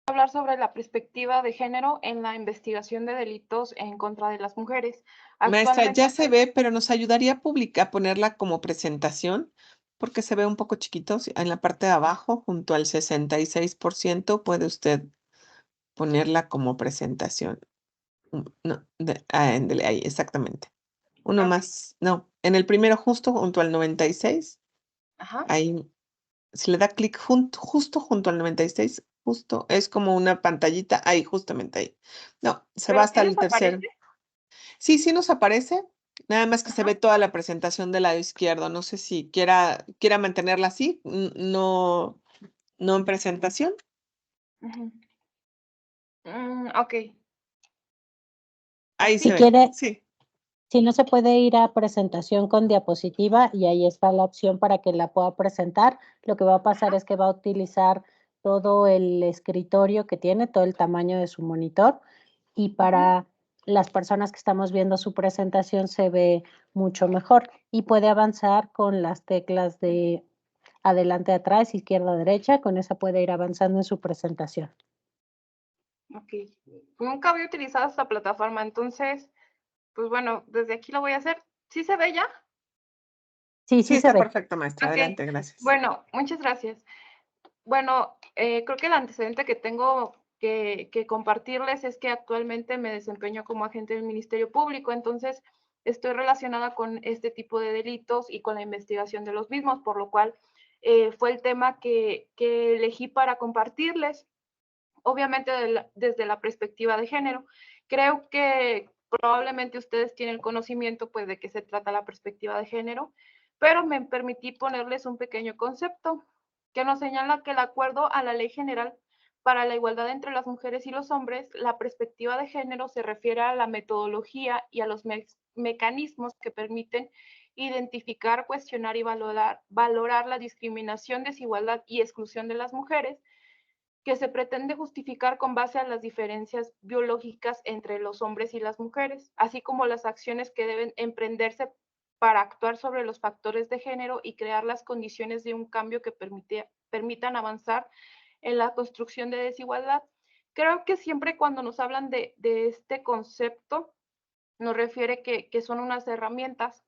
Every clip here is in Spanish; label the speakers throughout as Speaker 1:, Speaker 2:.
Speaker 1: hablar sobre la perspectiva de género en la investigación de delitos en contra de las mujeres.
Speaker 2: Maestra,
Speaker 1: Actualmente,
Speaker 2: ya se ve, pero nos ayudaría a ponerla como presentación, porque se ve un poco chiquito. En la parte de abajo, junto al 66%, puede usted ponerla como presentación. No, ándele, ahí, exactamente. Uno
Speaker 1: ok,
Speaker 2: más, no, en el primero justo junto al 96,
Speaker 1: ajá,
Speaker 2: ahí, si le da clic justo junto al 96, justo, es como una pantallita, ahí, justamente ahí. No, se va
Speaker 1: pero
Speaker 2: hasta
Speaker 1: ¿sí
Speaker 2: el
Speaker 1: les aparece?
Speaker 2: tercero. Sí, sí nos aparece, nada más que se
Speaker 1: Ajá,
Speaker 2: ve toda la presentación del lado izquierdo. No sé si quiera mantenerla así, no, no en presentación.
Speaker 1: ujú. Ok,
Speaker 2: Ahí
Speaker 1: así.
Speaker 2: se
Speaker 3: Si
Speaker 2: ve,
Speaker 3: quiere,
Speaker 2: sí.
Speaker 3: si no se puede ir a presentación con diapositiva y ahí está la opción para que la pueda presentar, lo que va a pasar
Speaker 1: Ajá,
Speaker 3: es que va a utilizar todo el escritorio que tiene, todo el tamaño de su monitor y
Speaker 1: ujú.
Speaker 3: para las personas que estamos viendo su presentación se ve mucho mejor y puede avanzar con las teclas de adelante, atrás, izquierda, derecha, con esa puede ir avanzando en su presentación.
Speaker 1: Ok. Nunca había utilizado esta plataforma, entonces, pues bueno, desde aquí lo voy a hacer. ¿Sí se ve ya?
Speaker 3: Sí,
Speaker 2: Sí,
Speaker 3: sí se
Speaker 2: está
Speaker 3: ve.
Speaker 2: perfecto, maestra.
Speaker 1: Ok.
Speaker 2: Adelante, gracias.
Speaker 1: Bueno, muchas gracias. Bueno, creo que el antecedente que tengo que compartirles es que actualmente me desempeño como agente del Ministerio Público, entonces estoy relacionada con este tipo de delitos y con la investigación de los mismos, por lo cual fue el tema que elegí para compartirles, obviamente desde la perspectiva de género. Creo que probablemente ustedes tienen conocimiento pues de qué se trata la perspectiva de género, pero me permití ponerles un pequeño concepto que nos señala que el acuerdo a la Ley General para la Igualdad entre las Mujeres y los Hombres, la perspectiva de género se refiere a la metodología y a los mecanismos que permiten identificar, cuestionar y valorar la discriminación, desigualdad y exclusión de las mujeres, que se pretende justificar con base a las diferencias biológicas entre los hombres y las mujeres, así como las acciones que deben emprenderse para actuar sobre los factores de género y crear las condiciones de un cambio que permitan avanzar en la construcción de desigualdad. Creo que siempre cuando nos hablan de este concepto, nos refiere que son unas herramientas,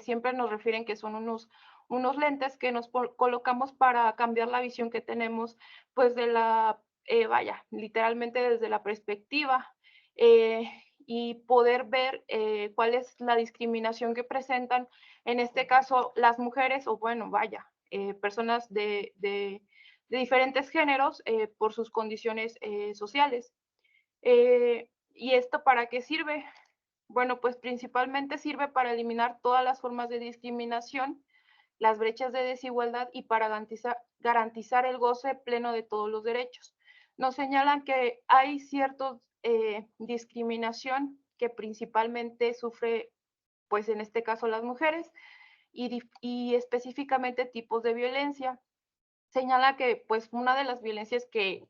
Speaker 1: siempre nos refieren que son unos lentes que nos colocamos para cambiar la visión que tenemos, pues de la, vaya, literalmente desde la perspectiva, eh, y poder ver cuál es la discriminación que presentan, en este caso, las mujeres, o bueno, vaya, personas de diferentes géneros por sus condiciones sociales. ¿Y esto para qué sirve? Bueno, pues principalmente sirve para eliminar todas las formas de discriminación, las brechas de desigualdad y para garantizar el goce pleno de todos los derechos. Nos señalan que hay cierta discriminación que principalmente sufre, pues en este caso las mujeres, y específicamente tipos de violencia. Señala que pues una de las violencias que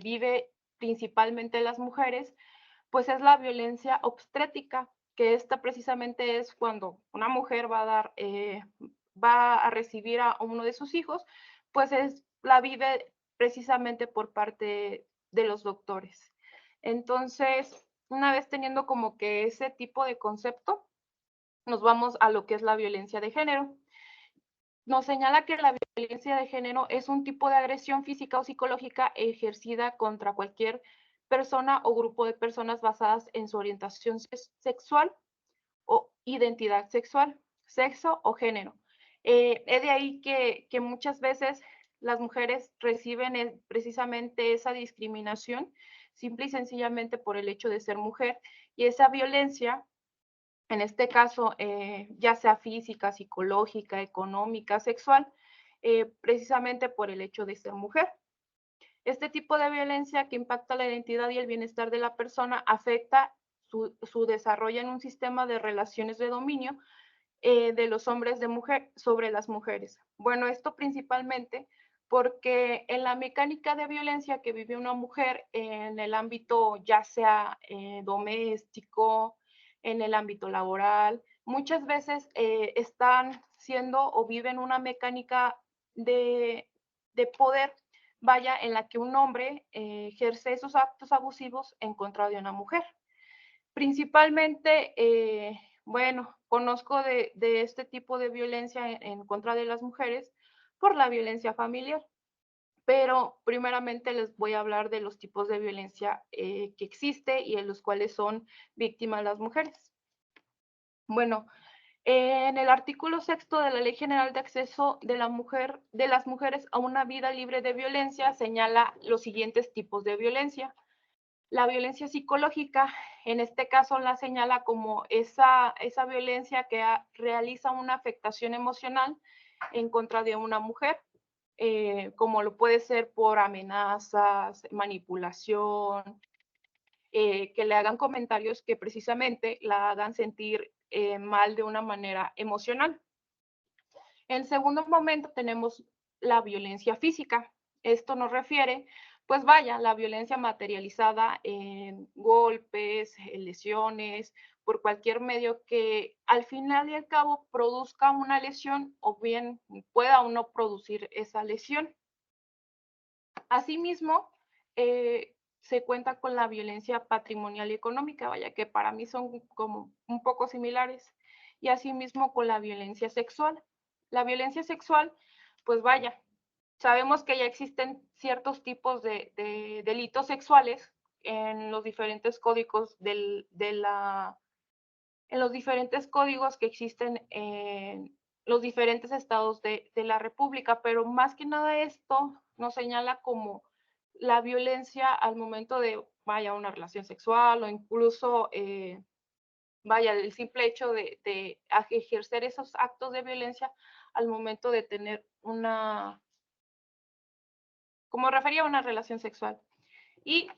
Speaker 1: vive principalmente las mujeres pues es la violencia obstétrica, que esta precisamente es cuando una mujer va a recibir a uno de sus hijos, pues la vive precisamente por parte de los doctores. Entonces, una vez teniendo como que ese tipo de concepto, nos vamos a lo que es la violencia de género. Nos señala que la violencia de género es un tipo de agresión física o psicológica ejercida contra cualquier persona o grupo de personas basadas en su orientación sexual o identidad sexual, sexo o género. Es de ahí que muchas veces las mujeres reciben precisamente esa discriminación simple y sencillamente por el hecho de ser mujer, y esa violencia en este caso, ya sea física, psicológica, económica, sexual, precisamente por el hecho de ser mujer. Este tipo de violencia que impacta la identidad y el bienestar de la persona afecta su desarrollo en un sistema de relaciones de dominio de los hombres de mujer sobre las mujeres. Bueno, esto principalmente porque en la mecánica de violencia que vive una mujer en el ámbito ya sea doméstico, en el ámbito laboral, muchas veces están siendo o viven una mecánica de poder vaya, en la que un hombre ejerce esos actos abusivos en contra de una mujer. Principalmente, bueno, conozco de este tipo de violencia en contra de las mujeres por la violencia familiar, pero primeramente les voy a hablar de los tipos de violencia que existe y en los cuales son víctimas las mujeres. Bueno, en el artículo 6 de la Ley General de Acceso de las Mujeres a una Vida Libre de Violencia señala los siguientes tipos de violencia. La violencia psicológica, en este caso, la señala como esa violencia que realiza una afectación emocional en contra de una mujer, como lo puede ser por amenazas, manipulación, que le hagan comentarios que precisamente la hagan sentir mal de una manera emocional. En segundo momento tenemos la violencia física. Esto nos refiere, pues vaya, la violencia materializada en golpes, en lesiones, por cualquier medio que al final y al cabo produzca una lesión o bien pueda o no producir esa lesión. Asimismo, se cuenta con la violencia patrimonial y económica, vaya que para mí son como un poco similares, y asimismo con la violencia sexual. La violencia sexual, pues vaya, sabemos que ya existen ciertos tipos de delitos sexuales en los diferentes códigos en los diferentes códigos que existen en los diferentes estados de la República, pero más que nada esto nos señala como la violencia al momento de, vaya, una relación sexual o incluso, vaya, el simple hecho de ejercer esos actos de violencia al momento de tener una, como refería a una relación sexual. Y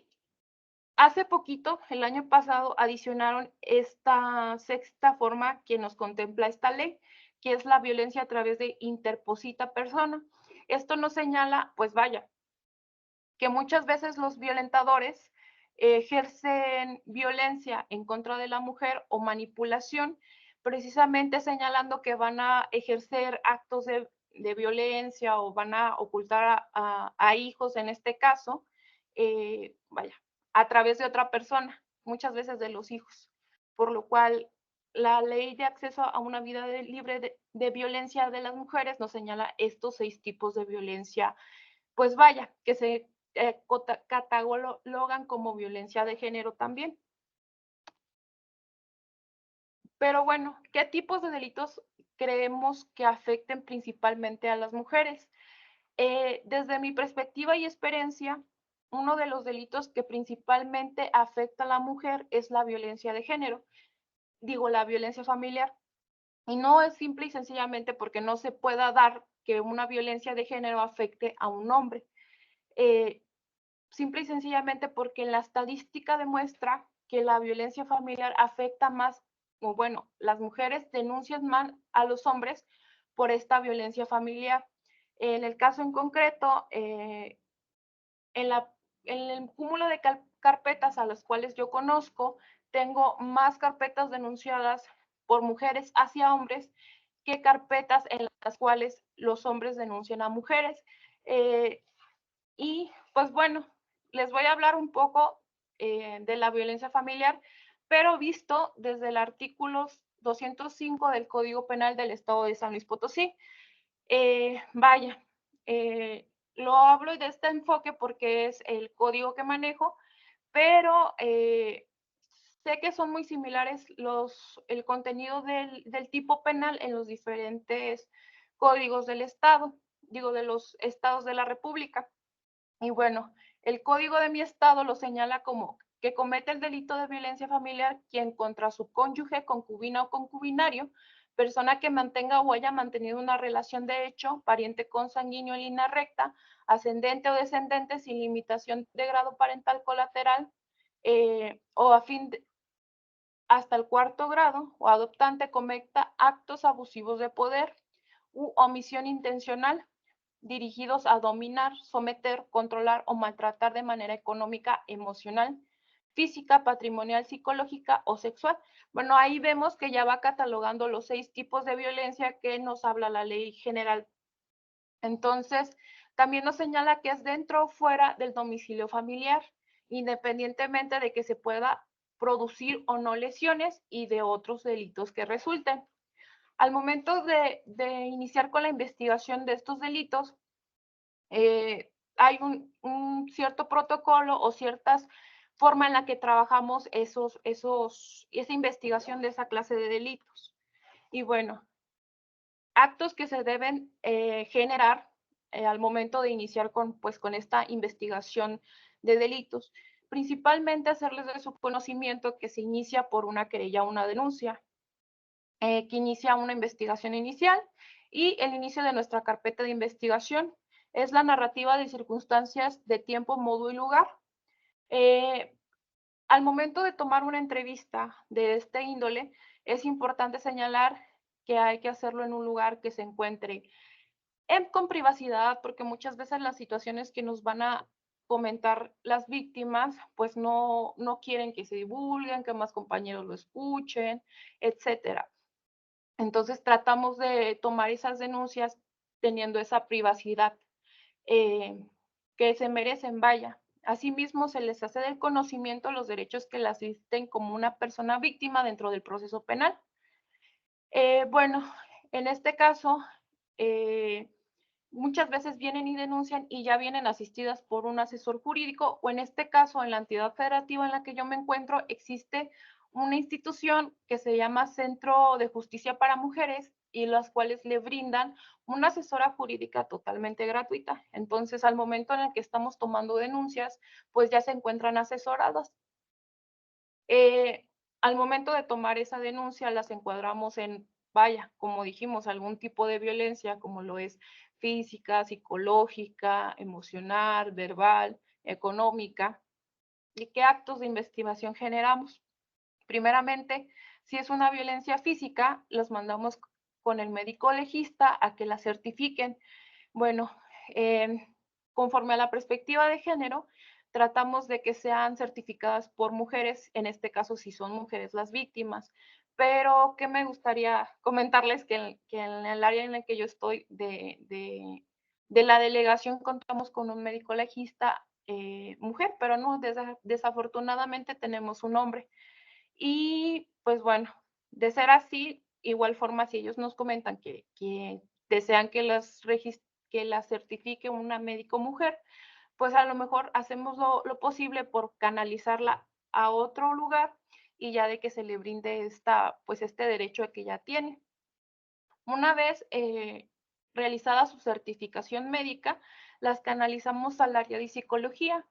Speaker 1: hace poquito, el año pasado, adicionaron esta sexta forma que nos contempla esta ley, que es la violencia a través de interposita persona. Esto nos señala, pues vaya, que muchas veces los violentadores ejercen violencia en contra de la mujer o manipulación, precisamente señalando que van a ejercer actos de violencia o van a ocultar a hijos en este caso, vaya, a través de otra persona, muchas veces de los hijos, por lo cual la ley de acceso a una vida libre de violencia de las mujeres nos señala estos 6 tipos de violencia, pues vaya, que se catalogan como violencia de género también. Pero bueno, ¿qué tipos de delitos creemos que afecten principalmente a las mujeres? Desde mi perspectiva y experiencia, uno de los delitos que principalmente afecta a la mujer es la violencia de género, digo, la violencia familiar. Y no es simple y sencillamente porque no se pueda dar que una violencia de género afecte a un hombre. Simple y sencillamente porque la estadística demuestra que la violencia familiar afecta más, o bueno, las mujeres denuncian más a los hombres por esta violencia familiar. En el caso en concreto, en el cúmulo de carpetas a las cuales yo conozco, tengo más carpetas denunciadas por mujeres hacia hombres que carpetas en las cuales los hombres denuncian a mujeres. Y pues bueno, les voy a hablar un poco de la violencia familiar, pero visto desde el artículo 205 del Código Penal del Estado de San Luis Potosí. Vaya, lo hablo de este enfoque porque es el código que manejo, pero sé que son muy similares el contenido del tipo penal en los diferentes códigos del Estado, digo, de los estados de la República. Y bueno, el código de mi estado lo señala como que comete el delito de violencia familiar quien contra su cónyuge, concubina o concubinario, persona que mantenga o haya mantenido una relación de hecho, pariente consanguíneo en línea recta, ascendente o descendente sin limitación de grado parental colateral, o a fin de, hasta el 4º grado, o adoptante cometa actos abusivos de poder u omisión intencional dirigidos a dominar, someter, controlar o maltratar de manera económica, emocional, física, patrimonial, psicológica o sexual. Bueno, ahí vemos que ya va catalogando los 6 tipos de violencia que nos habla la ley general. Entonces, También nos señala que es dentro o fuera del domicilio familiar, independientemente de que se pueda producir o no lesiones y de otros delitos que resulten. Al momento de iniciar con la investigación de estos delitos, hay un cierto protocolo o ciertas forma en la que trabajamos esa investigación de esa clase de delitos. Y bueno, actos que se deben generar al momento de iniciar con esta investigación de delitos. Principalmente hacerles de su conocimiento que se inicia por una querella o una denuncia, que inicia una investigación inicial y el inicio de nuestra carpeta de investigación. Es la narrativa de circunstancias de tiempo, modo y lugar. Al momento de tomar una entrevista de este índole, es importante señalar que hay que hacerlo en un lugar que se encuentre con privacidad, porque muchas veces las situaciones que nos van a comentar las víctimas, pues no quieren que se divulguen, que más compañeros lo escuchen, etcétera. Entonces tratamos de tomar esas denuncias teniendo esa privacidad que se merecen, vaya. Asimismo, se les hace del conocimiento los derechos que las asisten como una persona víctima dentro del proceso penal. Bueno, en este caso, muchas veces vienen y denuncian y ya vienen asistidas por un asesor jurídico, o en este caso, en la entidad federativa en la que yo me encuentro, existe una institución que se llama Centro de Justicia para Mujeres y las cuales le brindan una asesora jurídica totalmente gratuita. Entonces, al momento en el que estamos tomando denuncias, pues ya se encuentran asesoradas. Al momento de tomar esa denuncia, las encuadramos en, vaya, como dijimos, algún tipo de violencia, como lo es física, psicológica, emocional, verbal, económica, y qué actos de investigación generamos. Primeramente, si es una violencia física, los mandamos con el médico legista a que la certifiquen. Bueno, conforme a la perspectiva de género, tratamos de que sean certificadas por mujeres, en este caso si son mujeres las víctimas. Pero que me gustaría comentarles que en el área en el que yo estoy de la delegación contamos con un médico legista mujer, pero no, desafortunadamente tenemos un hombre. Y pues bueno, de ser así, igual forma, si ellos nos comentan que desean que las certifique una médico mujer, pues a lo mejor hacemos lo posible por canalizarla a otro lugar y ya de que se le brinde pues este derecho que ya tiene. Una vez realizada su certificación médica, las canalizamos al área de psicología.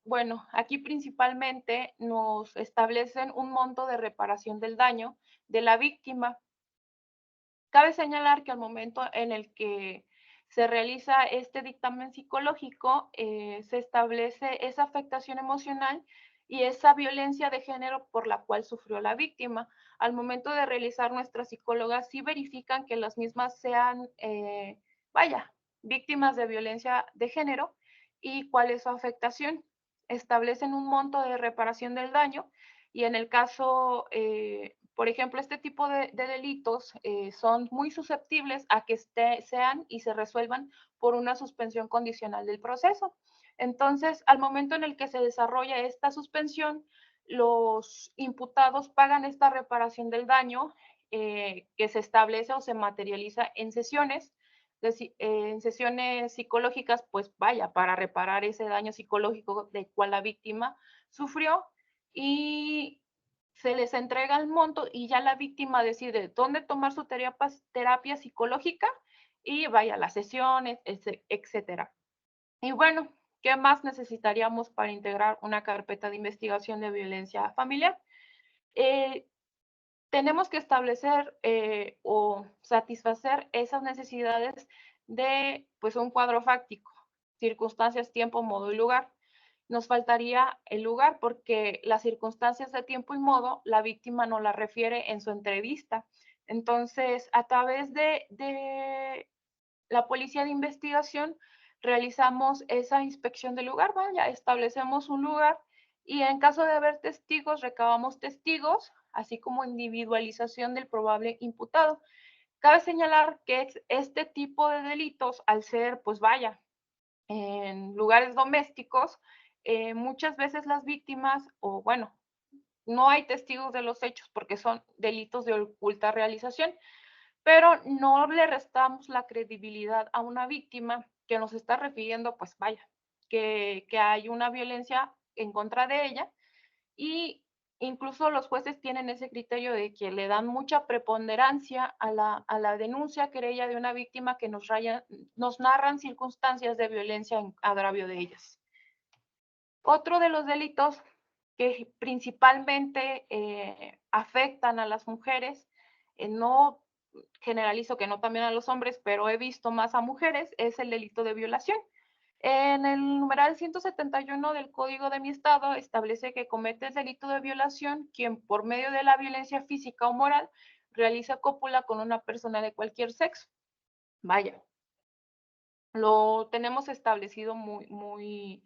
Speaker 1: Bueno, aquí principalmente nos establecen un monto de reparación del daño de la víctima. Cabe señalar que al momento en el que se realiza este dictamen psicológico, se establece esa afectación emocional y esa violencia de género por la cual sufrió la víctima. Al momento de realizar nuestras psicólogas sí verifican que las mismas sean, vaya, víctimas de violencia de género y cuál es su afectación. Establecen un monto de reparación del daño y en el caso, por ejemplo, este tipo de delitos son muy susceptibles a que sean y se resuelvan por una suspensión condicional del proceso. Entonces, al momento en el que se desarrolla esta suspensión, los imputados pagan esta reparación del daño que se establece o se materializa en sesiones psicológicas, pues vaya, para reparar ese daño psicológico del cual la víctima sufrió y se les entrega el monto y ya la víctima decide dónde tomar su terapia psicológica y vaya, las sesiones, etcétera. Y bueno, ¿qué más necesitaríamos para integrar una carpeta de investigación de violencia familiar? Tenemos que establecer o satisfacer esas necesidades de pues un cuadro fáctico, circunstancias, tiempo, modo y lugar. Nos faltaría el lugar porque las circunstancias de tiempo y modo la víctima no las refiere en su entrevista. Entonces, a través de la policía de investigación realizamos esa inspección del lugar, vaya, establecemos un lugar y en caso de haber testigos, recabamos testigos, así como individualización del probable imputado. Cabe señalar que este tipo de delitos, al ser, pues vaya, en lugares domésticos, muchas veces las víctimas, o bueno, no hay testigos de los hechos porque son delitos de oculta realización, pero no le restamos la credibilidad a una víctima que nos está refiriendo, pues vaya, que hay una violencia en contra de ella, y incluso los jueces tienen ese criterio de que le dan mucha preponderancia a la denuncia, querella de una víctima que nos narran circunstancias de violencia en agravio de ellas. Otro de los delitos que principalmente afectan a las mujeres, no generalizo que no también a los hombres, pero he visto más a mujeres, es el delito de violación. En el numeral 171 del Código de mi Estado establece que comete el delito de violación quien por medio de la violencia física o moral realiza cópula con una persona de cualquier sexo. Vaya, lo tenemos establecido muy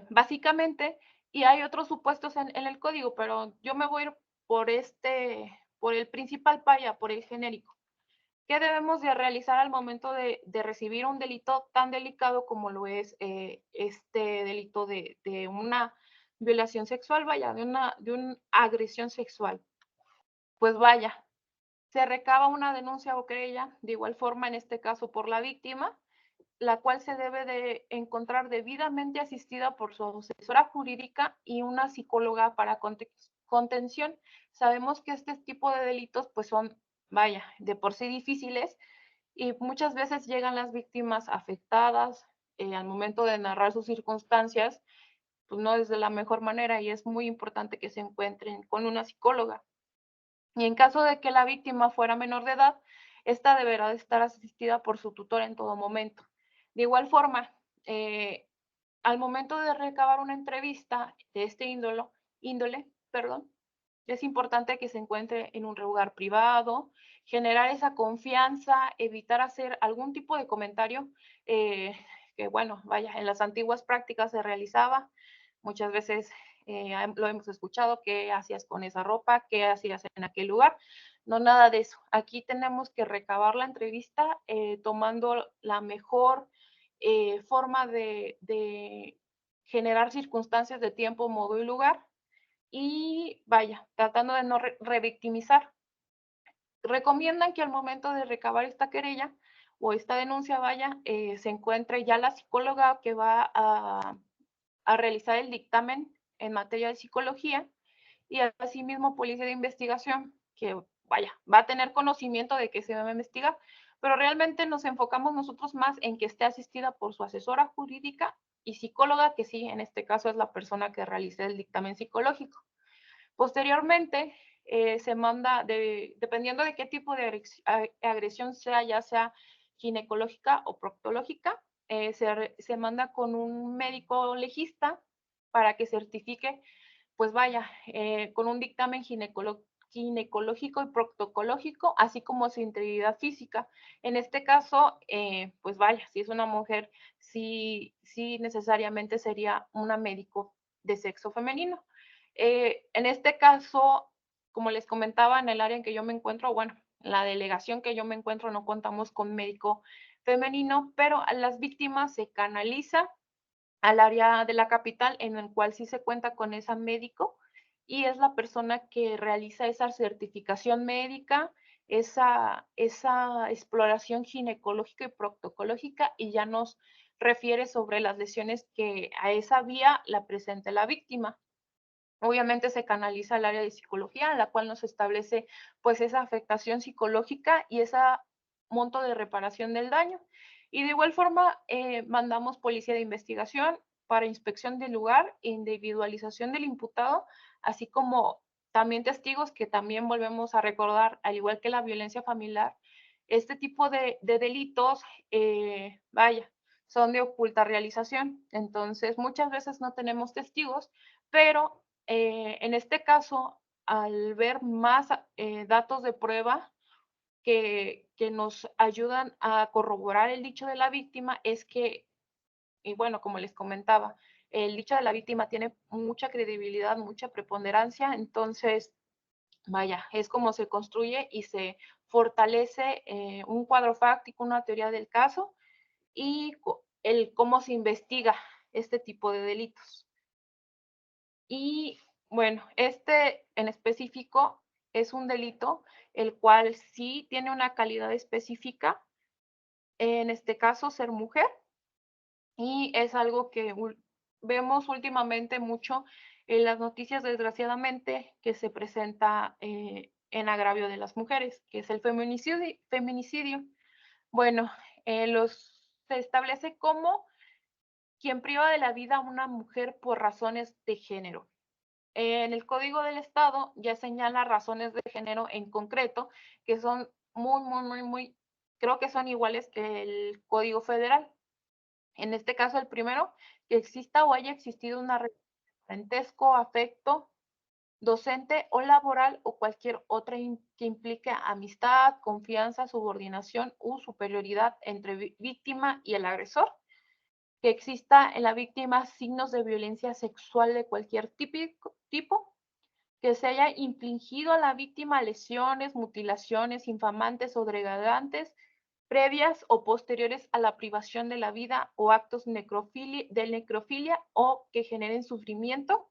Speaker 1: básicamente, y hay otros supuestos en el código, pero yo me voy a ir por el principal, por el genérico. ¿Qué debemos de realizar al momento de recibir un delito tan delicado como lo es este delito de una violación sexual, vaya, de una agresión sexual? Pues vaya, se recaba una denuncia o querella, de igual forma en este caso por la víctima, la cual se debe de encontrar debidamente asistida por su asesora jurídica y una psicóloga para contención. Sabemos que este tipo de delitos pues son, vaya, de por sí difíciles, y muchas veces llegan las víctimas afectadas al momento de narrar sus circunstancias, pues no es de la mejor manera, y es muy importante que se encuentren con una psicóloga. Y en caso de que la víctima fuera menor de edad, esta deberá de estar asistida por su tutor en todo momento. De igual forma, al momento de recabar una entrevista de este índole, es importante que se encuentre en un lugar privado, generar esa confianza, evitar hacer algún tipo de comentario que, bueno, vaya, en las antiguas prácticas se realizaba. Muchas veces lo hemos escuchado: ¿qué hacías con esa ropa? ¿Qué hacías en aquel lugar? No, nada de eso. Aquí tenemos que recabar la entrevista tomando la mejor forma de generar circunstancias de tiempo, modo y lugar, y vaya, tratando de no revictimizar. Recomiendan que al momento de recabar esta querella o esta denuncia, vaya, se encuentre ya la psicóloga que va a realizar el dictamen en materia de psicología, y asimismo policía de investigación, que vaya, va a tener conocimiento de que se va a investigar, pero realmente nos enfocamos nosotros más en que esté asistida por su asesora jurídica y psicóloga, que sí, en este caso es la persona que realiza el dictamen psicológico. Posteriormente, se manda, dependiendo de qué tipo de agresión sea, ya sea ginecológica o proctológica, se manda con un médico legista para que certifique, pues vaya, con un dictamen ginecológico y proctológico, así como su integridad física. En este caso, pues vaya, si es una mujer, sí necesariamente sería una médico de sexo femenino. En este caso, como les comentaba, en el área en que yo me encuentro, bueno, en la delegación que yo me encuentro, no contamos con médico femenino, pero a las víctimas se canaliza al área de la capital, en el cual sí se cuenta con ese médico, y es la persona que realiza esa certificación médica, esa exploración ginecológica y proctológica, y ya nos refiere sobre las lesiones que a esa vía la presente la víctima. Obviamente se canaliza al área de psicología, en la cual nos establece pues esa afectación psicológica y ese monto de reparación del daño. Y de igual forma mandamos policía de investigación para inspección del lugar, individualización del imputado, así como también testigos, que también volvemos a recordar, al igual que la violencia familiar, este tipo de delitos, vaya, son de oculta realización. Entonces, muchas veces no tenemos testigos, pero en este caso, al ver más datos de prueba que nos ayudan a corroborar el dicho de la víctima, es que, y bueno, como les comentaba, el dicho de la víctima tiene mucha credibilidad, mucha preponderancia, entonces vaya, es como se construye y se fortalece un cuadro fáctico, una teoría del caso y el cómo se investiga este tipo de delitos. Y bueno, este en específico es un delito el cual sí tiene una calidad específica, en este caso ser mujer, y es algo que vemos últimamente mucho en las noticias, desgraciadamente, que se presenta en agravio de las mujeres, que es el feminicidio. Bueno, se establece como quien priva de la vida a una mujer por razones de género. En el Código del Estado ya señala razones de género en concreto, que son muy, creo que son iguales que el Código Federal. En este caso, el primero, que exista o haya existido una relación de parentesco, afecto, docente o laboral o cualquier otra que implique amistad, confianza, subordinación u superioridad entre víctima y el agresor, que exista en la víctima signos de violencia sexual de cualquier tipo, que se haya infligido a la víctima lesiones, mutilaciones infamantes o degradantes previas o posteriores a la privación de la vida o actos de necrofilia o que generen sufrimiento.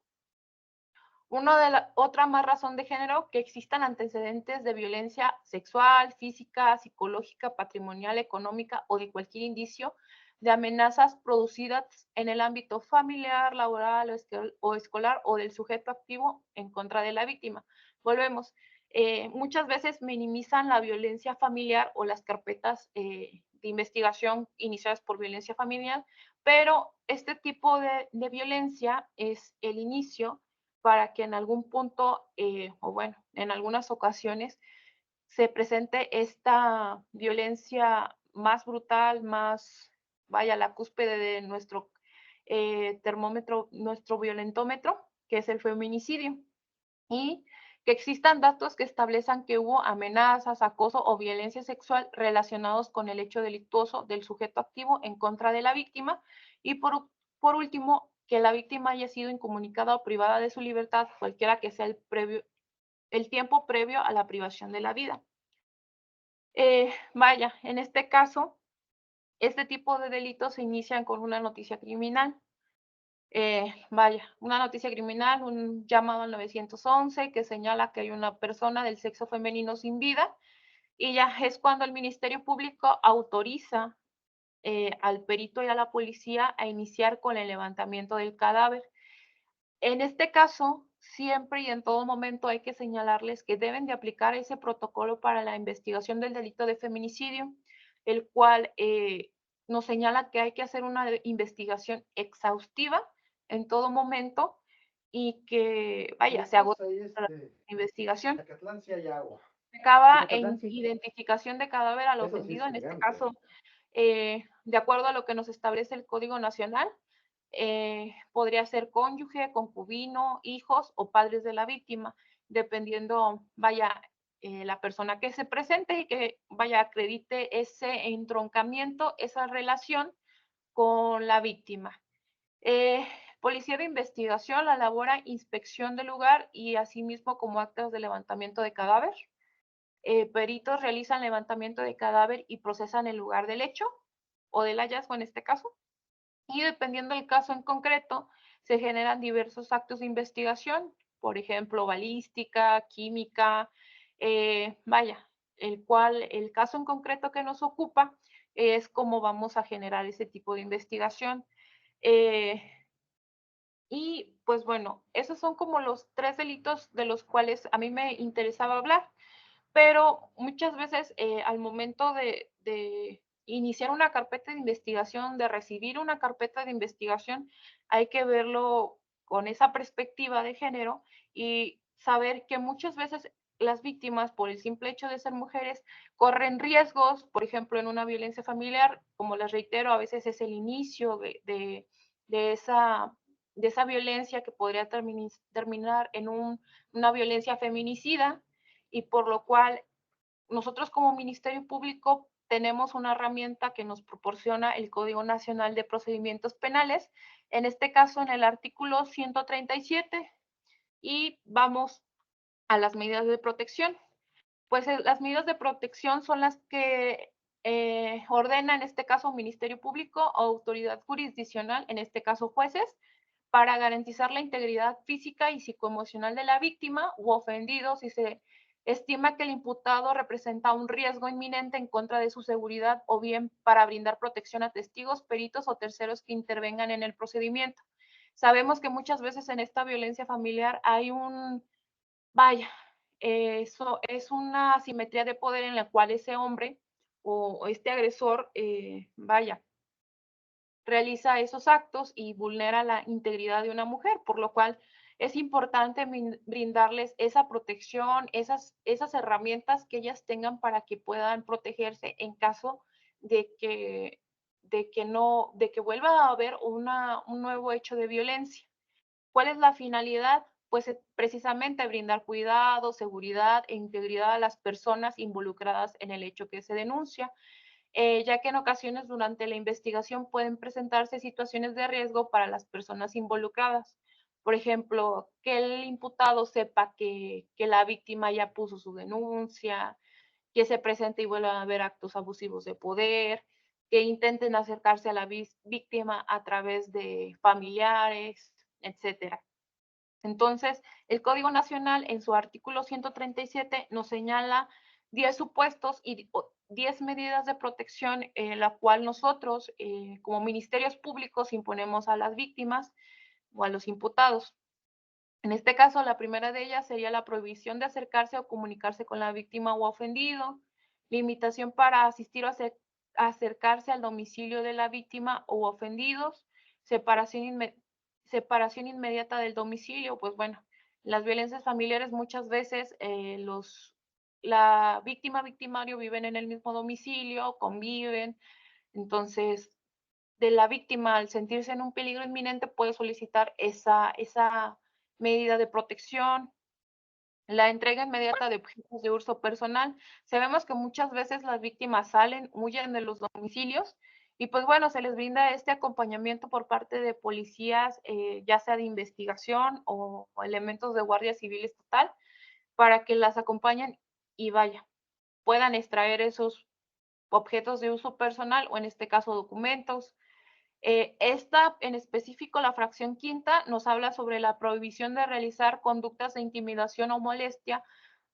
Speaker 1: Otra más razón de género, que existan antecedentes de violencia sexual, física, psicológica, patrimonial, económica o de cualquier indicio de amenazas producidas en el ámbito familiar, laboral o escolar o del sujeto activo en contra de la víctima. Volvemos. Muchas veces minimizan la violencia familiar o las carpetas de investigación iniciadas por violencia familiar, pero este tipo de violencia es el inicio para que en algún punto, o bueno, en algunas ocasiones, se presente esta violencia más brutal, más, vaya, la cúspide de nuestro termómetro, nuestro violentómetro, que es el feminicidio. Y que existan datos que establezcan que hubo amenazas, acoso o violencia sexual relacionados con el hecho delictuoso del sujeto activo en contra de la víctima. Y por último, que la víctima haya sido incomunicada o privada de su libertad, cualquiera que sea el tiempo previo a la privación de la vida. Vaya, en este caso, este tipo de delitos se inician con una noticia criminal. Vaya, una noticia criminal, un llamado al 911 que señala que hay una persona del sexo femenino sin vida, y ya es cuando el Ministerio Público autoriza al perito y a la policía a iniciar con el levantamiento del cadáver. En este caso, siempre y en todo momento hay que señalarles que deben de aplicar ese protocolo para la investigación del delito de feminicidio, el cual nos señala que hay que hacer una investigación exhaustiva en todo momento y que, vaya, se agota la investigación. Acaba en identificación de cadáver al ofendido, en este caso, de acuerdo a lo que nos establece el Código Nacional, podría ser cónyuge, concubino, hijos o padres de la víctima, dependiendo, vaya, la persona que se presente y que, vaya, acredite ese entroncamiento, esa relación con la víctima. Policía de investigación elabora inspección del lugar y asimismo como actas de levantamiento de cadáver. Peritos realizan levantamiento de cadáver y procesan el lugar del hecho o del hallazgo en este caso. Y dependiendo del caso en concreto, se generan diversos actos de investigación, por ejemplo, balística, química, vaya, el caso en concreto que nos ocupa es cómo vamos a generar ese tipo de investigación. Y pues bueno, esos son como los 3 delitos de los cuales a mí me interesaba hablar, pero muchas veces al momento de iniciar una carpeta de investigación, de recibir una carpeta de investigación, hay que verlo con esa perspectiva de género y saber que muchas veces las víctimas, por el simple hecho de ser mujeres, corren riesgos, por ejemplo, en una violencia familiar, como les reitero, a veces es el inicio de esa violencia que podría terminar en una violencia feminicida, y por lo cual nosotros como Ministerio Público tenemos una herramienta que nos proporciona el Código Nacional de Procedimientos Penales, en este caso en el artículo 137, y vamos a las medidas de protección. Pues las medidas de protección son las que ordena, en este caso, Ministerio Público o autoridad jurisdiccional, en este caso jueces, para garantizar la integridad física y psicoemocional de la víctima u ofendido si se estima que el imputado representa un riesgo inminente en contra de su seguridad, o bien para brindar protección a testigos, peritos o terceros que intervengan en el procedimiento. Sabemos que muchas veces en esta violencia familiar hay eso es una asimetría de poder en la cual ese hombre o este agresor, realiza esos actos y vulnera la integridad de una mujer, por lo cual es importante brindarles esa protección, esas herramientas que ellas tengan para que puedan protegerse en caso de que vuelva a haber un nuevo hecho de violencia. ¿Cuál es la finalidad? Pues precisamente brindar cuidado, seguridad e integridad a las personas involucradas en el hecho que se denuncia, ya que en ocasiones durante la investigación pueden presentarse situaciones de riesgo para las personas involucradas. Por ejemplo, que el imputado sepa que la víctima ya puso su denuncia, que se presente y vuelvan a haber actos abusivos de poder, que intenten acercarse a la víctima a través de familiares, etcétera. Entonces, el Código Nacional en su artículo 137 nos señala 10 supuestos y 10 medidas de protección, la cual nosotros, como ministerios públicos, imponemos a las víctimas o a los imputados. En este caso, la primera de ellas sería la prohibición de acercarse o comunicarse con la víctima o ofendido, limitación para asistir o acercarse al domicilio de la víctima o ofendidos, separación inmediata del domicilio. Pues bueno, las violencias familiares muchas veces la víctima victimario viven en el mismo domicilio, conviven, entonces de la víctima, al sentirse en un peligro inminente, puede solicitar esa medida de protección. La entrega inmediata de objetos de uso personal. Sabemos que muchas veces las víctimas salen, huyen de los domicilios y pues bueno, se les brinda este acompañamiento por parte de policías, ya sea de investigación o elementos de Guardia Civil Estatal, para que las acompañen y puedan extraer esos objetos de uso personal o en este caso documentos. Esta en específico, la fracción quinta, nos habla sobre la prohibición de realizar conductas de intimidación o molestia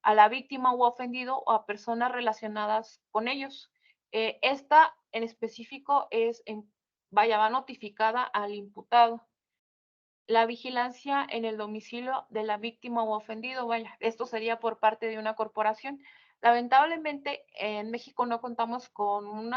Speaker 1: a la víctima u ofendido o a personas relacionadas con ellos. Esta en específico va notificada al imputado. La vigilancia en el domicilio de la víctima o ofendido, esto sería por parte de una corporación. Lamentablemente, en México no contamos con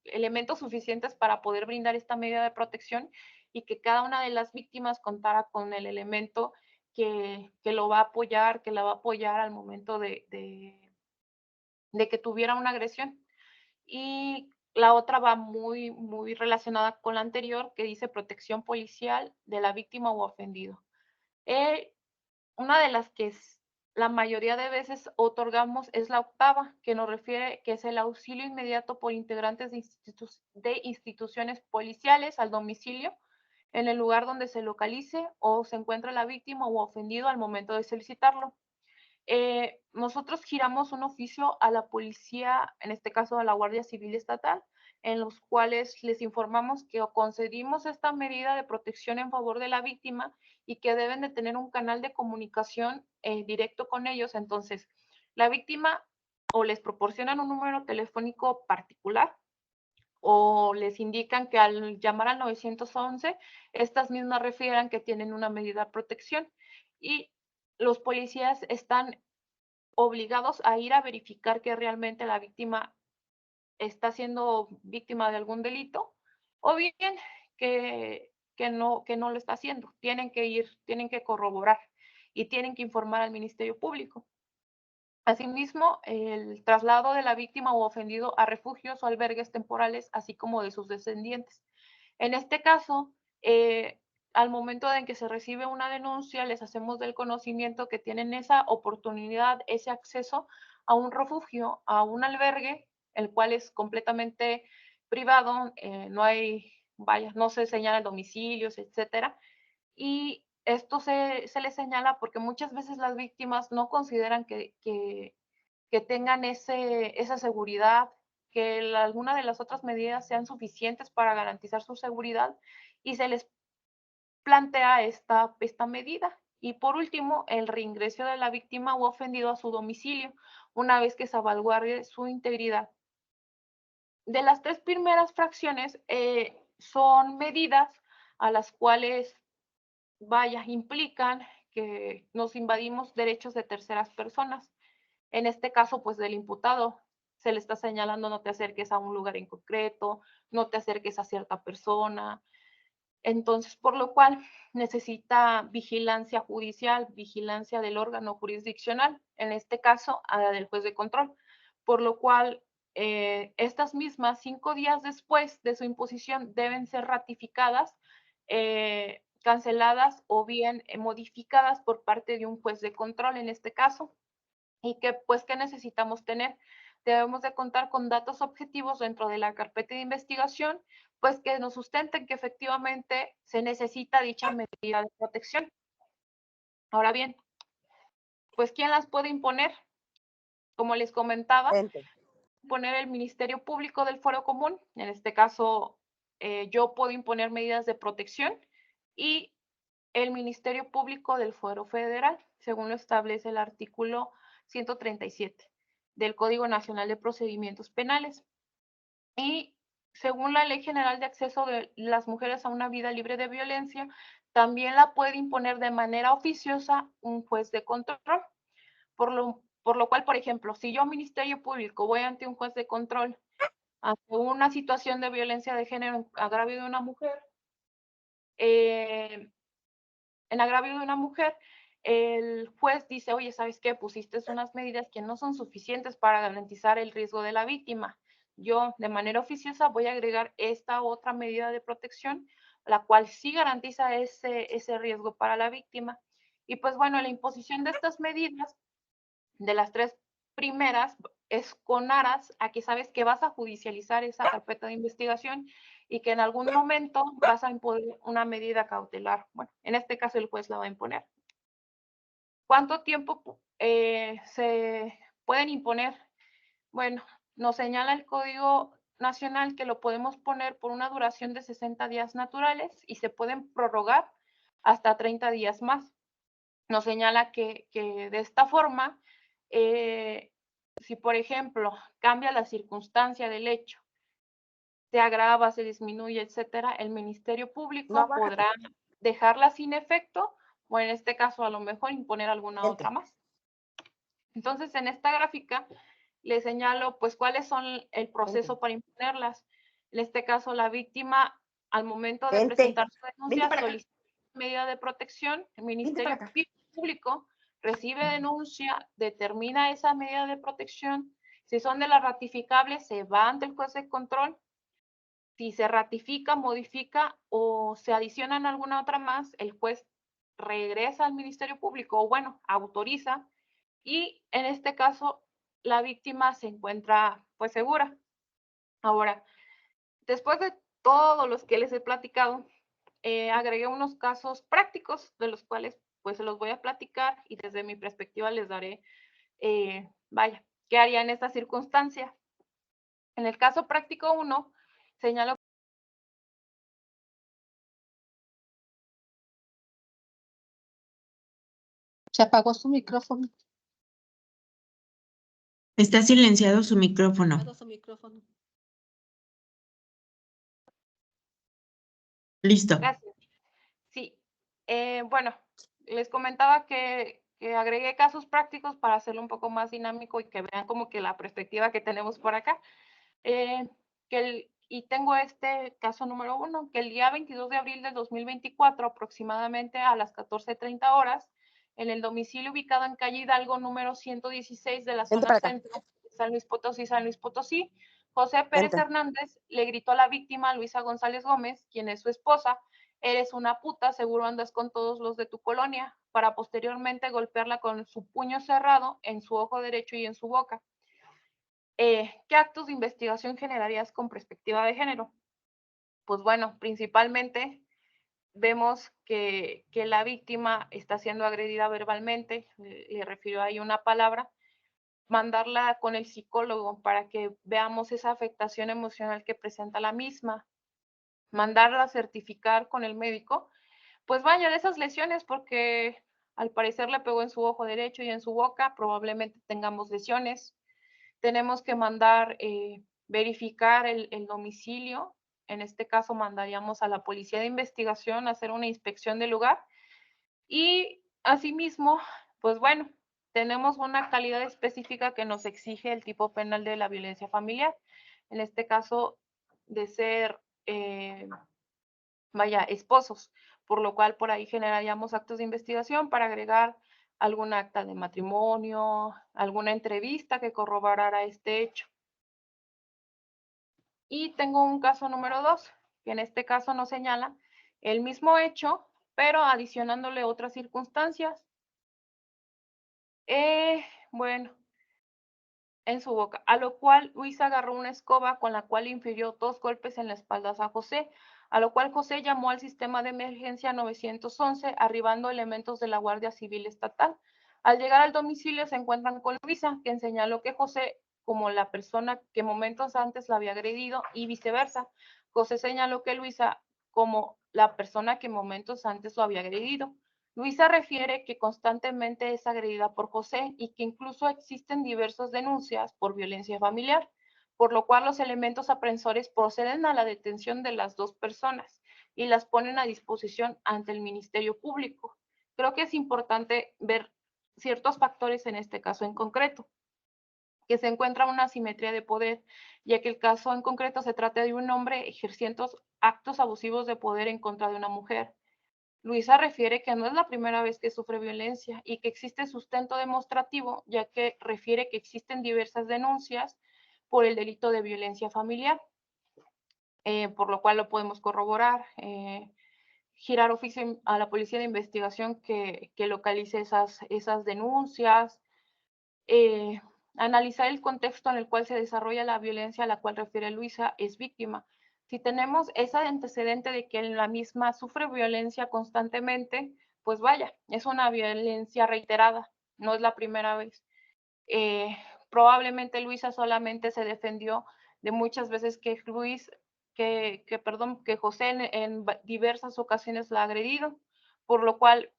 Speaker 1: elementos suficientes para poder brindar esta medida de protección y que cada una de las víctimas contara con el elemento que lo va a apoyar, que la va a apoyar al momento de que tuviera una agresión. Y la otra va muy, muy relacionada con la anterior, que dice protección policial de la víctima o ofendido. Una de las que la mayoría de veces otorgamos es la octava, que nos refiere que es el auxilio inmediato por integrantes de instituciones policiales al domicilio en el lugar donde se localice o se encuentra la víctima o ofendido al momento de solicitarlo. Nosotros giramos un oficio a la policía, en este caso a la Guardia Civil Estatal, en los cuales les informamos que concedimos esta medida de protección en favor de la víctima y que deben de tener un canal de comunicación directo con ellos. Entonces, la víctima o les proporcionan un número telefónico particular o les indican que al llamar al 911, estas mismas refieran que tienen una medida de protección y los policías están obligados a ir a verificar que realmente la víctima está siendo víctima de algún delito o bien que no lo está haciendo. Tienen que corroborar y tienen que informar al Ministerio Público. Asimismo, el traslado de la víctima o ofendido a refugios o albergues temporales, así como de sus descendientes. En este caso, al momento en que se recibe una denuncia, les hacemos del conocimiento que tienen esa oportunidad, ese acceso a un refugio, a un albergue, el cual es completamente privado, no se señalan domicilios, etcétera, y esto se le señala porque muchas veces las víctimas no consideran que tengan esa seguridad, que alguna de las otras medidas sean suficientes para garantizar su seguridad y se les plantea esta medida. Y por último, el reingreso de la víctima o ofendido a su domicilio, una vez que salvaguarde su integridad. De las tres primeras fracciones son medidas a las cuales, implican que nos invadimos derechos de terceras personas. En este caso, pues del imputado, se le está señalando no te acerques a un lugar en concreto, no te acerques a cierta persona. Entonces, por lo cual necesita vigilancia judicial, vigilancia del órgano jurisdiccional, en este caso, a la del juez de control, por lo cual estas mismas 5 días después de su imposición deben ser ratificadas, canceladas o bien modificadas por parte de un juez de control en este caso. Y que pues, ¿qué necesitamos tener? Debemos de contar con datos objetivos dentro de la carpeta de investigación, pues que nos sustenten que efectivamente se necesita dicha medida de protección. Ahora bien, pues ¿quién las puede imponer? Como les comentaba, poner el Ministerio Público del Fuero Común, en este caso yo puedo imponer medidas de protección, y el Ministerio Público del Fuero Federal, según lo establece el artículo 137 del Código Nacional de Procedimientos Penales. Y según la Ley General de Acceso de las Mujeres a una Vida Libre de Violencia, también la puede imponer de manera oficiosa un juez de control. Por lo cual, por ejemplo, si yo, Ministerio Público, voy ante un juez de control ante una situación de violencia de género en agravio de una mujer, el juez dice, oye, ¿sabes qué? Pusiste unas medidas que no son suficientes para garantizar el riesgo de la víctima. Yo, de manera oficiosa, voy a agregar esta otra medida de protección, la cual sí garantiza ese riesgo para la víctima. Y pues bueno, la imposición de estas medidas, de las tres primeras, es con aras a que sabes que vas a judicializar esa carpeta de investigación y que en algún momento vas a imponer una medida cautelar. Bueno, en este caso el juez la va a imponer. ¿Cuánto tiempo se pueden imponer? Bueno, nos señala el Código Nacional que lo podemos poner por una duración de 60 días naturales y se pueden prorrogar hasta 30 días más. Nos señala que de esta forma, si por ejemplo cambia la circunstancia del hecho, se agrava, se disminuye, etcétera, el Ministerio Público podrá dejarla sin efecto o en este caso a lo mejor imponer alguna otra más. Entonces, en esta gráfica le señalo pues cuáles son el proceso para imponerlas. En este caso, la víctima al momento de presentar su denuncia solicita medida de protección, el Ministerio Público recibe denuncia, determina esa medida de protección, si son de las ratificables se va ante el juez de control, si se ratifica, modifica o se adicionan alguna otra más, el juez regresa al Ministerio Público o bueno, autoriza y en este caso la víctima se encuentra pues segura. Ahora, después de todos los que les he platicado, agregué unos casos prácticos de los cuales pues se los voy a platicar y desde mi perspectiva les daré, qué haría en esta circunstancia. En el caso práctico 1, señalo.
Speaker 3: Se apagó su micrófono.
Speaker 4: Está silenciado su micrófono. Listo.
Speaker 1: Gracias. Sí, bueno, les comentaba que agregué casos prácticos para hacerlo un poco más dinámico y que vean como que la perspectiva que tenemos por acá. Y tengo este caso número 1, que el día 22 de abril de 2024, aproximadamente a las 14:30 horas, en el domicilio ubicado en calle Hidalgo, número 116 de la zona centro, San Luis Potosí, José Pérez Hernández le gritó a la víctima, Luisa González Gómez, quien es su esposa, eres una puta, seguro andas con todos los de tu colonia, para posteriormente golpearla con su puño cerrado en su ojo derecho y en su boca. ¿Qué actos de investigación generarías con perspectiva de género? Pues bueno, principalmente vemos que la víctima está siendo agredida verbalmente, le refiero ahí una palabra, mandarla con el psicólogo para que veamos esa afectación emocional que presenta la misma, mandarla a certificar con el médico, pues vaya, de esas lesiones, porque al parecer le pegó en su ojo derecho y en su boca, probablemente tengamos lesiones. Tenemos que mandar, verificar el domicilio. En este caso, mandaríamos a la policía de investigación a hacer una inspección del lugar. Y asimismo, pues bueno, tenemos una calidad específica que nos exige el tipo penal de la violencia familiar. En este caso, de ser, vaya, esposos, por lo cual por ahí generaríamos actos de investigación para agregar algún acta de matrimonio, alguna entrevista que corroborara este hecho. Y tengo un caso número 2, que en este caso nos señala el mismo hecho, pero adicionándole otras circunstancias. Bueno, en su boca, a lo cual Luis agarró una escoba con la cual infirió 2 golpes en la espalda a José, a lo cual José llamó al sistema de emergencia 911, arribando elementos de la Guardia Civil Estatal. Al llegar al domicilio se encuentran con Luisa, quien señaló que José como la persona que momentos antes la había agredido y viceversa. José señaló que Luisa como la persona que momentos antes lo había agredido. Luisa refiere que constantemente es agredida por José y que incluso existen diversas denuncias por violencia familiar, por lo cual los elementos aprensores proceden a la detención de las 2 personas y las ponen a disposición ante el Ministerio Público. Creo que es importante ver ciertos factores en este caso en concreto, que se encuentra una asimetría de poder, ya que el caso en concreto se trata de un hombre ejerciendo actos abusivos de poder en contra de una mujer. Luisa refiere que no es la primera vez que sufre violencia y que existe sustento demostrativo, ya que refiere que existen diversas denuncias por el delito de violencia familiar, por lo cual lo podemos corroborar. Girar oficio a la policía de investigación que localice esas denuncias, eh, analizar el contexto en el cual se desarrolla la violencia a la cual refiere Luisa es víctima. Si tenemos ese antecedente de que la misma sufre violencia constantemente, pues vaya, es una violencia reiterada, no es la primera vez. Probablemente Luisa solamente se defendió de muchas veces que que José en diversas ocasiones la ha agredido, por lo cual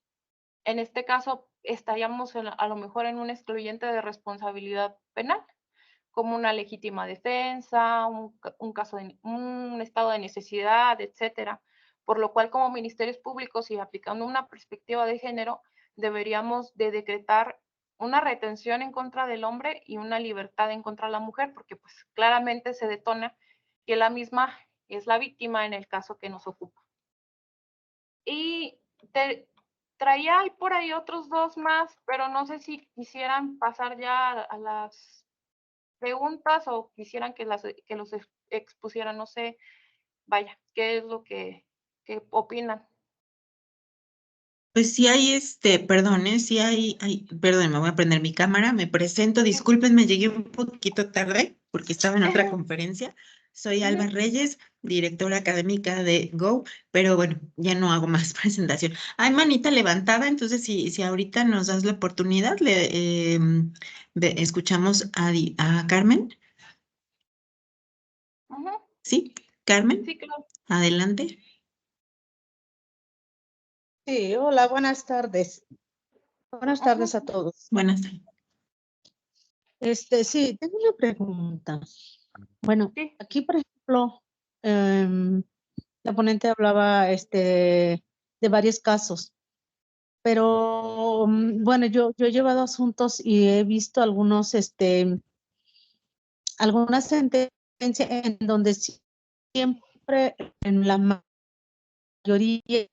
Speaker 1: en este caso estaríamos a lo mejor en un excluyente de responsabilidad penal, como una legítima defensa, un caso de un estado de necesidad, etcétera. Por lo cual, como ministerios públicos y aplicando una perspectiva de género, deberíamos de decretar una retención en contra del hombre y una libertad en contra de la mujer, porque pues claramente se detona que la misma es la víctima en el caso que nos ocupa. Y traía por ahí otros 2 más, pero no sé si quisieran pasar ya a las preguntas o quisieran que los expusieran, no sé, vaya, qué es lo que opinan.
Speaker 4: Pues sí hay, perdón, sí perdón, me voy a prender mi cámara, me presento, discúlpenme, llegué un poquito tarde porque estaba en otra conferencia. Soy Alba Reyes, directora académica de Go, pero bueno, ya no hago más presentación. Hay manita levantada, entonces si ahorita nos das la oportunidad, escuchamos a Carmen. ¿Sí? Carmen,
Speaker 1: Sí, claro.
Speaker 4: adelante.
Speaker 5: Sí, hola, buenas tardes. Buenas tardes a todos.
Speaker 4: Buenas tardes.
Speaker 5: Sí, tengo una pregunta. Bueno,
Speaker 1: Sí.
Speaker 5: aquí, por ejemplo, la ponente hablaba de varios casos, pero bueno, yo he llevado asuntos y he visto algunas sentencias en donde siempre en la mayoría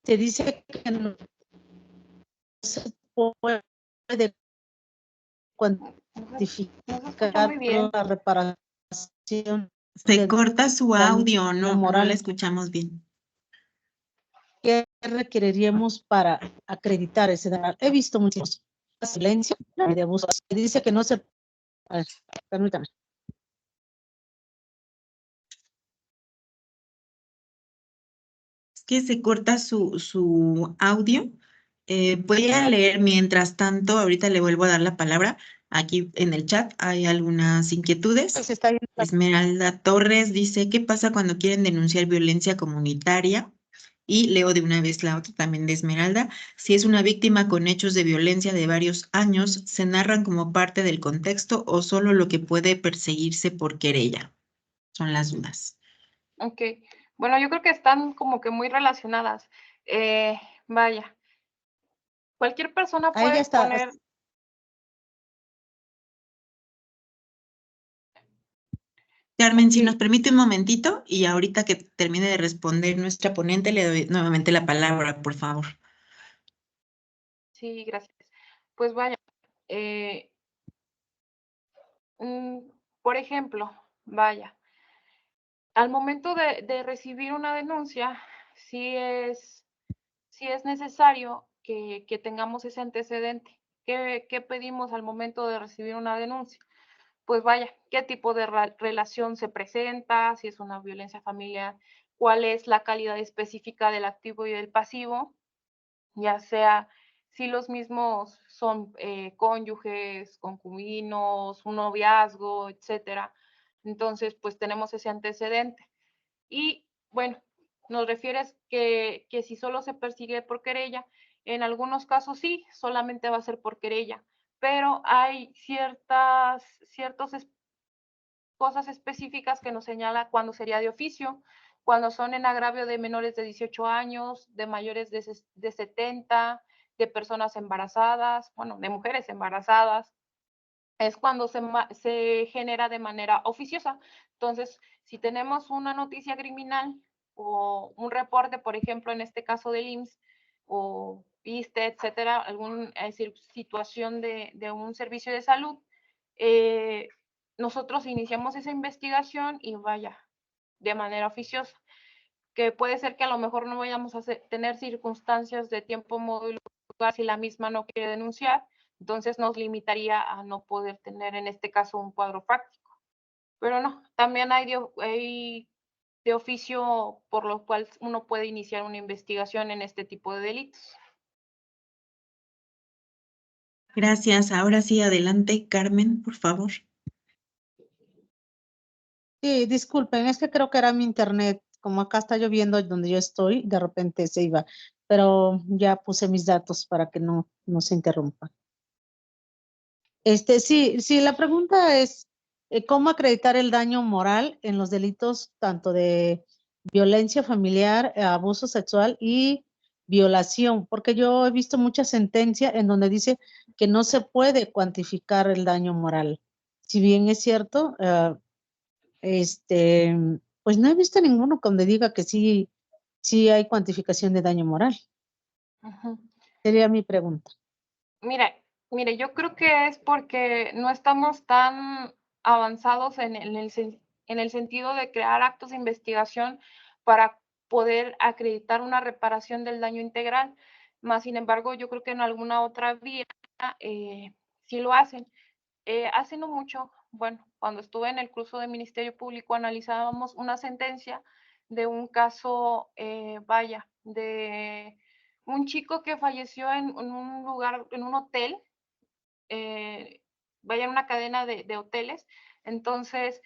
Speaker 5: se dice que no se puede cuantificar
Speaker 1: muy bien.
Speaker 5: la reparación
Speaker 4: Se corta su
Speaker 5: daño
Speaker 4: audio, no
Speaker 5: moral.
Speaker 4: la escuchamos bien.
Speaker 5: ¿Qué requeriríamos para acreditar ese daño? He visto muchos silencio y de abuso. Se dice que no se... A ver, permítame.
Speaker 4: que se corta su audio. Voy a leer mientras tanto, ahorita le vuelvo a dar la palabra. Aquí en el chat hay algunas inquietudes.
Speaker 5: Pues está bien.
Speaker 4: Esmeralda Torres dice, ¿qué pasa cuando quieren denunciar violencia comunitaria? Y leo de una vez la otra también de Esmeralda. Si es una víctima con hechos de violencia de varios años, ¿se narran como parte del contexto o solo lo que puede perseguirse por querella? Son las dudas.
Speaker 1: Ok, bueno, yo creo que están como que muy relacionadas. Vaya, cualquier persona
Speaker 5: Ahí ya
Speaker 1: puede
Speaker 5: está.
Speaker 1: poner,
Speaker 4: Carmen, si
Speaker 1: ok,
Speaker 4: nos permite un momentito y ahorita que termine de responder nuestra ponente, le doy nuevamente la palabra, por favor.
Speaker 1: sí, gracias. Pues vaya, eh, por ejemplo, vaya, al momento de recibir una denuncia, sí es necesario que tengamos ese antecedente. ¿Qué pedimos al momento de recibir una denuncia? Pues vaya, qué tipo de relación se presenta, si es una violencia familiar, cuál es la calidad específica del activo y del pasivo, ya sea si los mismos son cónyuges, concubinos, un noviazgo, etcétera. Entonces, pues tenemos ese antecedente. Y bueno, nos refieres que si solo se persigue por querella, en algunos casos sí, solamente va a ser por querella, pero hay ciertas cosas específicas que nos señala cuando sería de oficio, cuando son en agravio de menores de 18 años, de mayores de 70, de personas embarazadas, bueno, de mujeres embarazadas, es cuando se genera de manera oficiosa. Entonces, si tenemos una noticia criminal o un reporte, por ejemplo, en este caso del IMSS o ISSSTE, etcétera, alguna situación de un servicio de salud, eh, nosotros iniciamos esa investigación y vaya, de manera oficiosa, que puede ser que a lo mejor no vayamos a tener circunstancias de tiempo, modo y lugar si la misma no quiere denunciar, entonces nos limitaría a no poder tener en este caso un cuadro fáctico. Pero no, también hay de oficio por lo cual uno puede iniciar una investigación en este tipo de delitos.
Speaker 4: Gracias. Ahora sí, adelante, Carmen, por favor.
Speaker 5: Sí, disculpen, es que creo que era mi internet. Como acá está lloviendo donde yo estoy, de repente se iba. Pero ya puse mis datos para que no se interrumpa. Sí, la pregunta es, ¿cómo acreditar el daño moral en los delitos tanto de violencia familiar, abuso sexual y violación? Porque yo he visto mucha sentencia en donde dice que no se puede cuantificar el daño moral. Si bien es cierto, este, pues no he visto ninguno donde diga que sí hay cuantificación de daño moral.
Speaker 1: Ujú.
Speaker 5: Sería mi pregunta.
Speaker 1: Mire, yo creo que es porque no estamos tan avanzados en el sentido de crear actos de investigación para poder acreditar una reparación del daño integral. Más sin embargo, yo creo que en alguna otra vía sí lo hacen. Hace no mucho, bueno, cuando estuve en el curso de Ministerio Público, analizábamos una sentencia de un caso, vaya, de un chico que falleció en un lugar, en un hotel, vaya, en una cadena de hoteles. Entonces,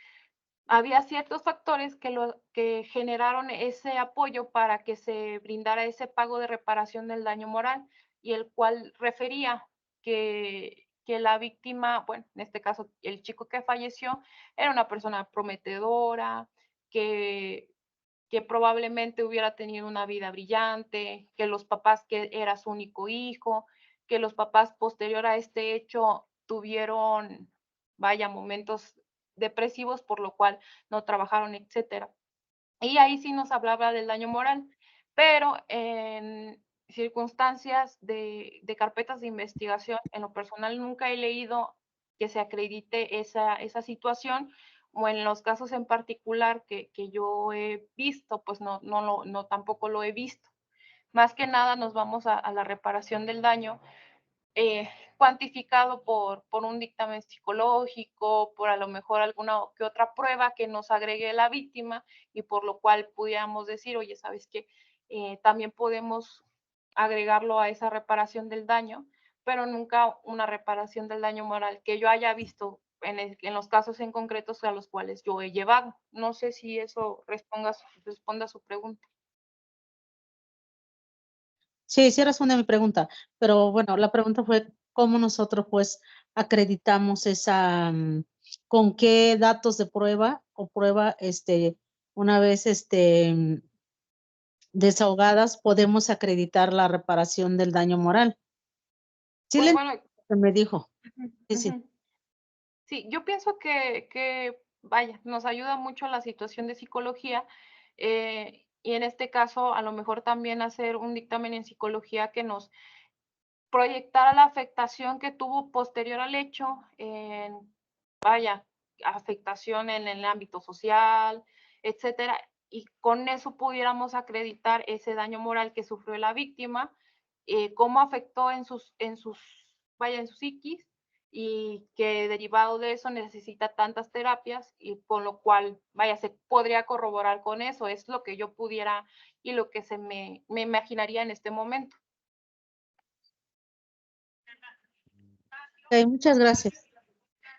Speaker 1: había ciertos factores que generaron ese apoyo para que se brindara ese pago de reparación del daño moral y el cual refería que la víctima, bueno, en este caso el chico que falleció, era una persona prometedora, que, que probablemente hubiera tenido una vida brillante, que los papás, que era su único hijo, que los papás posterior a este hecho tuvieron, vaya, momentos depresivos, por lo cual no trabajaron, etcétera. Y ahí sí nos hablaba del daño moral, pero en circunstancias de carpetas de investigación, en lo personal nunca he leído que se acredite esa situación, o en los casos en particular que yo he visto, pues no tampoco lo he visto. Más que nada nos vamos a la reparación del daño, cuantificado por un dictamen psicológico, por a lo mejor alguna que otra prueba que nos agregue la víctima y por lo cual pudiéramos decir, oye, ¿sabes qué? también podemos agregarlo a esa reparación del daño, pero nunca una reparación del daño moral que yo haya visto en los casos en concretos a los cuales yo he llevado. No sé si eso responda a su pregunta.
Speaker 5: Sí, sí responde a mi pregunta, pero bueno, la pregunta fue cómo nosotros pues acreditamos esa, con qué datos de prueba o prueba, una vez, desahogadas, podemos acreditar la reparación del daño moral. Sí,
Speaker 1: Pues
Speaker 5: le
Speaker 1: bueno,
Speaker 5: me dijo. Sí, sí.
Speaker 1: ujú. Sí, yo pienso que, vaya, nos ayuda mucho la situación de psicología, y en este caso a lo mejor también hacer un dictamen en psicología que nos proyectara la afectación que tuvo posterior al hecho, vaya, afectación en el ámbito social, etcétera, y con eso pudiéramos acreditar ese daño moral que sufrió la víctima, cómo afectó vaya, en su psiquis, y que derivado de eso necesita tantas terapias, y con lo cual, vaya, se podría corroborar con eso. Es lo que yo pudiera y lo que me imaginaría en este momento.
Speaker 5: Ok, muchas gracias.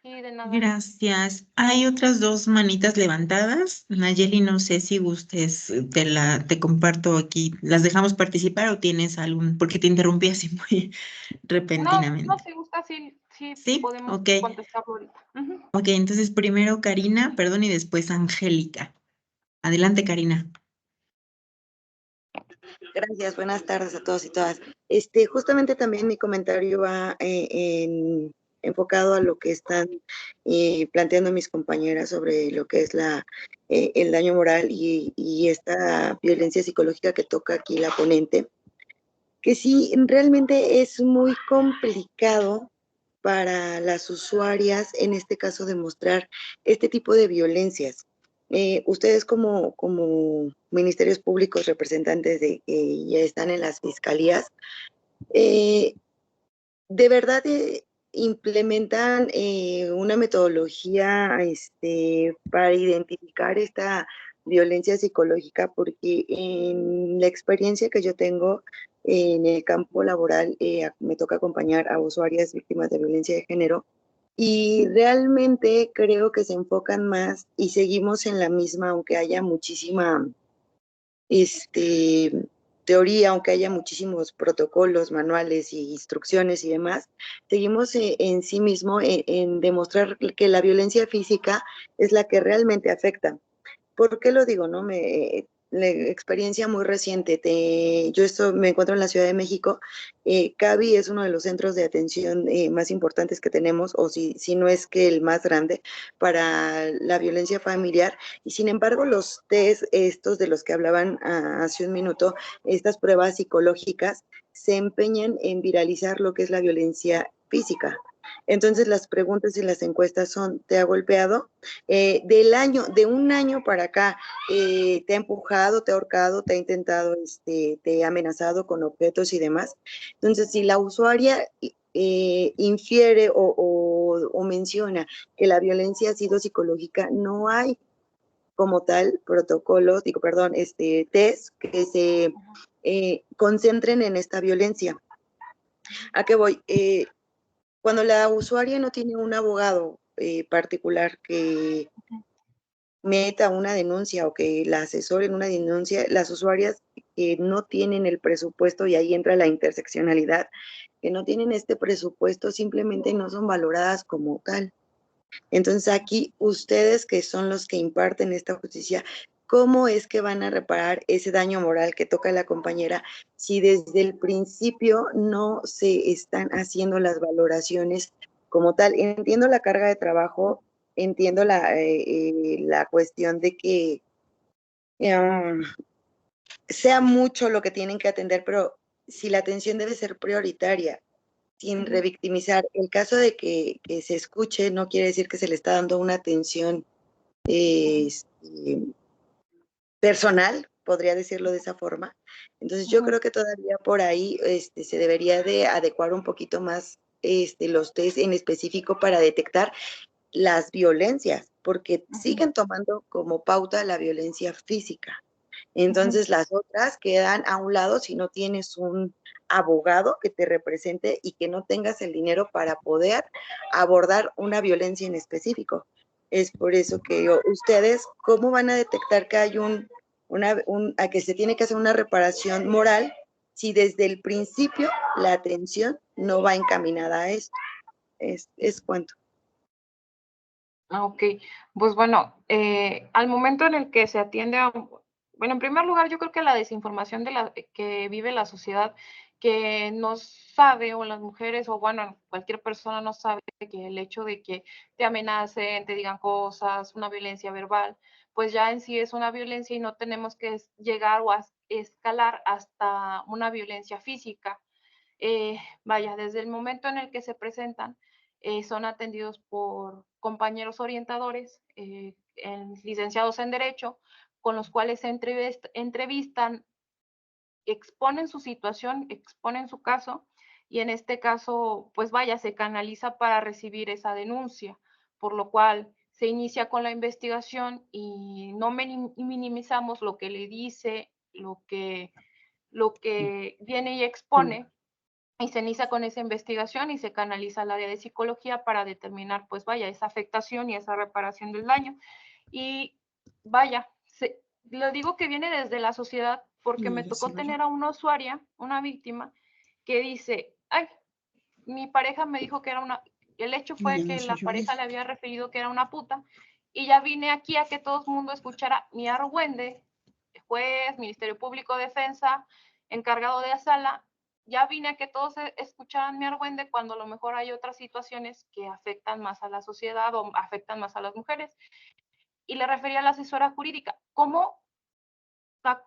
Speaker 1: Sí, de nada.
Speaker 4: Gracias. Hay otras dos manitas levantadas. Nayeli, no sé si gustes, te comparto aquí. ¿Las dejamos participar o tienes algún, porque te interrumpí así muy
Speaker 1: No,
Speaker 4: repentinamente?
Speaker 1: si gusta, sí
Speaker 4: Sí,
Speaker 1: podemos
Speaker 4: ok.
Speaker 1: contestarlo ahorita. Ujú.
Speaker 4: Ok, entonces primero Karina, perdón, y después Angélica. Adelante, Karina.
Speaker 6: Gracias, buenas tardes a todos y todas. Justamente también mi comentario va enfocado a lo que están planteando mis compañeras sobre lo que es el daño moral y esta violencia psicológica que toca aquí la ponente, que sí, realmente es muy complicado para las usuarias, en este caso, demostrar este tipo de violencias. Ustedes como ministerios públicos representantes de que ya están en las fiscalías, eh, de verdad implementan una metodología para identificar esta violencia psicológica, porque en la experiencia que yo tengo en el campo laboral, me toca acompañar a usuarias víctimas de violencia de género, y realmente creo que se enfocan más y seguimos en la misma, aunque haya muchísima teoría, aunque haya muchísimos protocolos, manuales y instrucciones y demás, seguimos en sí mismo en demostrar que la violencia física es la que realmente afecta. ¿Por qué lo digo? ¿No? La experiencia muy reciente. Me encuentro en la Ciudad de México. CABI es uno de los centros de atención más importantes que tenemos, o si no es que el más grande, para la violencia familiar. Y sin embargo, los test estos de los que hablaban hace un minuto, estas pruebas psicológicas, se empeñan en viralizar lo que es la violencia física. Entonces las preguntas y las encuestas son: ¿te ha golpeado? De un año para acá, te ha empujado, te ha ahorcado, te ha intentado, te ha amenazado con objetos y demás. Entonces, si la usuaria infiere o menciona que la violencia ha sido psicológica, no hay como tal protocolos, test que se concentren en esta violencia. ¿A qué voy? Cuando la usuaria no tiene un abogado particular que meta una denuncia o que la asesore en una denuncia, las usuarias que no tienen el presupuesto, y ahí entra la interseccionalidad, que no tienen este presupuesto, simplemente no son valoradas como tal. Entonces aquí ustedes, que son los que imparten esta justicia, ¿cómo es que van a reparar ese daño moral que toca la compañera si desde el principio no se están haciendo las valoraciones como tal? Entiendo la carga de trabajo, entiendo la cuestión de que sea mucho lo que tienen que atender, pero si la atención debe ser prioritaria, sin revictimizar. El caso de que se escuche no quiere decir que se le está dando una atención personal, podría decirlo de esa forma. Entonces yo creo que todavía por ahí se debería de adecuar un poquito más los test en específico para detectar las violencias, porque siguen tomando como pauta la violencia física. Entonces las otras quedan a un lado si no tienes un abogado que te represente y que no tengas el dinero para poder abordar una violencia en específico. Es por eso que digo, ustedes, ¿cómo van a detectar que hay a que se tiene que hacer una reparación moral si desde el principio la atención no va encaminada a esto? Es cuanto.
Speaker 1: Ok, pues bueno, al momento en el que se atiende a, bueno, en primer lugar, yo creo que la desinformación que vive la sociedad, que no sabe, o las mujeres, o bueno, cualquier persona no sabe que el hecho de que te amenacen, te digan cosas, una violencia verbal, pues ya en sí es una violencia y no tenemos que llegar o escalar hasta una violencia física. Vaya, desde el momento en el que se presentan, son atendidos por compañeros orientadores, licenciados en Derecho, con los cuales se entrevistan, exponen su situación, exponen su caso, y en este caso, pues vaya, se canaliza para recibir esa denuncia, por lo cual se inicia con la investigación y no minimizamos lo que le dice, lo que viene y expone, y se inicia con esa investigación y se canaliza al área de psicología para determinar, pues vaya, esa afectación y esa reparación del daño. Y vaya, lo digo que viene desde la sociedad porque me tocó tener a una usuaria, una víctima, que dice, ay, mi pareja me dijo que era el hecho fue que la pareja le había referido que era una puta, y ya vine aquí a que todo el mundo escuchara mi argüende, juez, Ministerio Público, Defensa, encargado de la sala, ya vine a que todos escucharan mi argüende cuando a lo mejor hay otras situaciones que afectan más a la sociedad o afectan más a las mujeres. Y le refería a la asesora jurídica, ¿cómo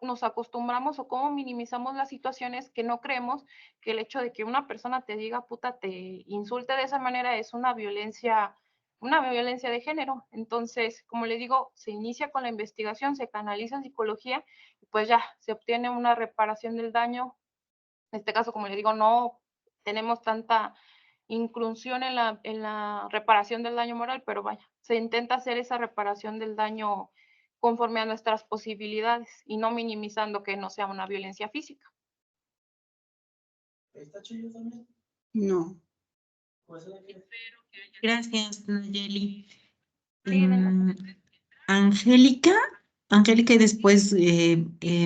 Speaker 1: nos acostumbramos o cómo minimizamos las situaciones que no creemos que el hecho de que una persona te diga puta, te insulte de esa manera es una violencia de género? Entonces, como le digo, se inicia con la investigación, se canaliza en psicología, y pues ya se obtiene una reparación del daño. En este caso, como le digo, no tenemos tanta inclusión en la reparación del daño moral, pero vaya, se intenta hacer esa reparación del daño conforme a nuestras posibilidades y no minimizando que no sea una violencia física.
Speaker 5: No.
Speaker 4: Gracias, Nayeli.
Speaker 1: Sí,
Speaker 4: Angélica, y después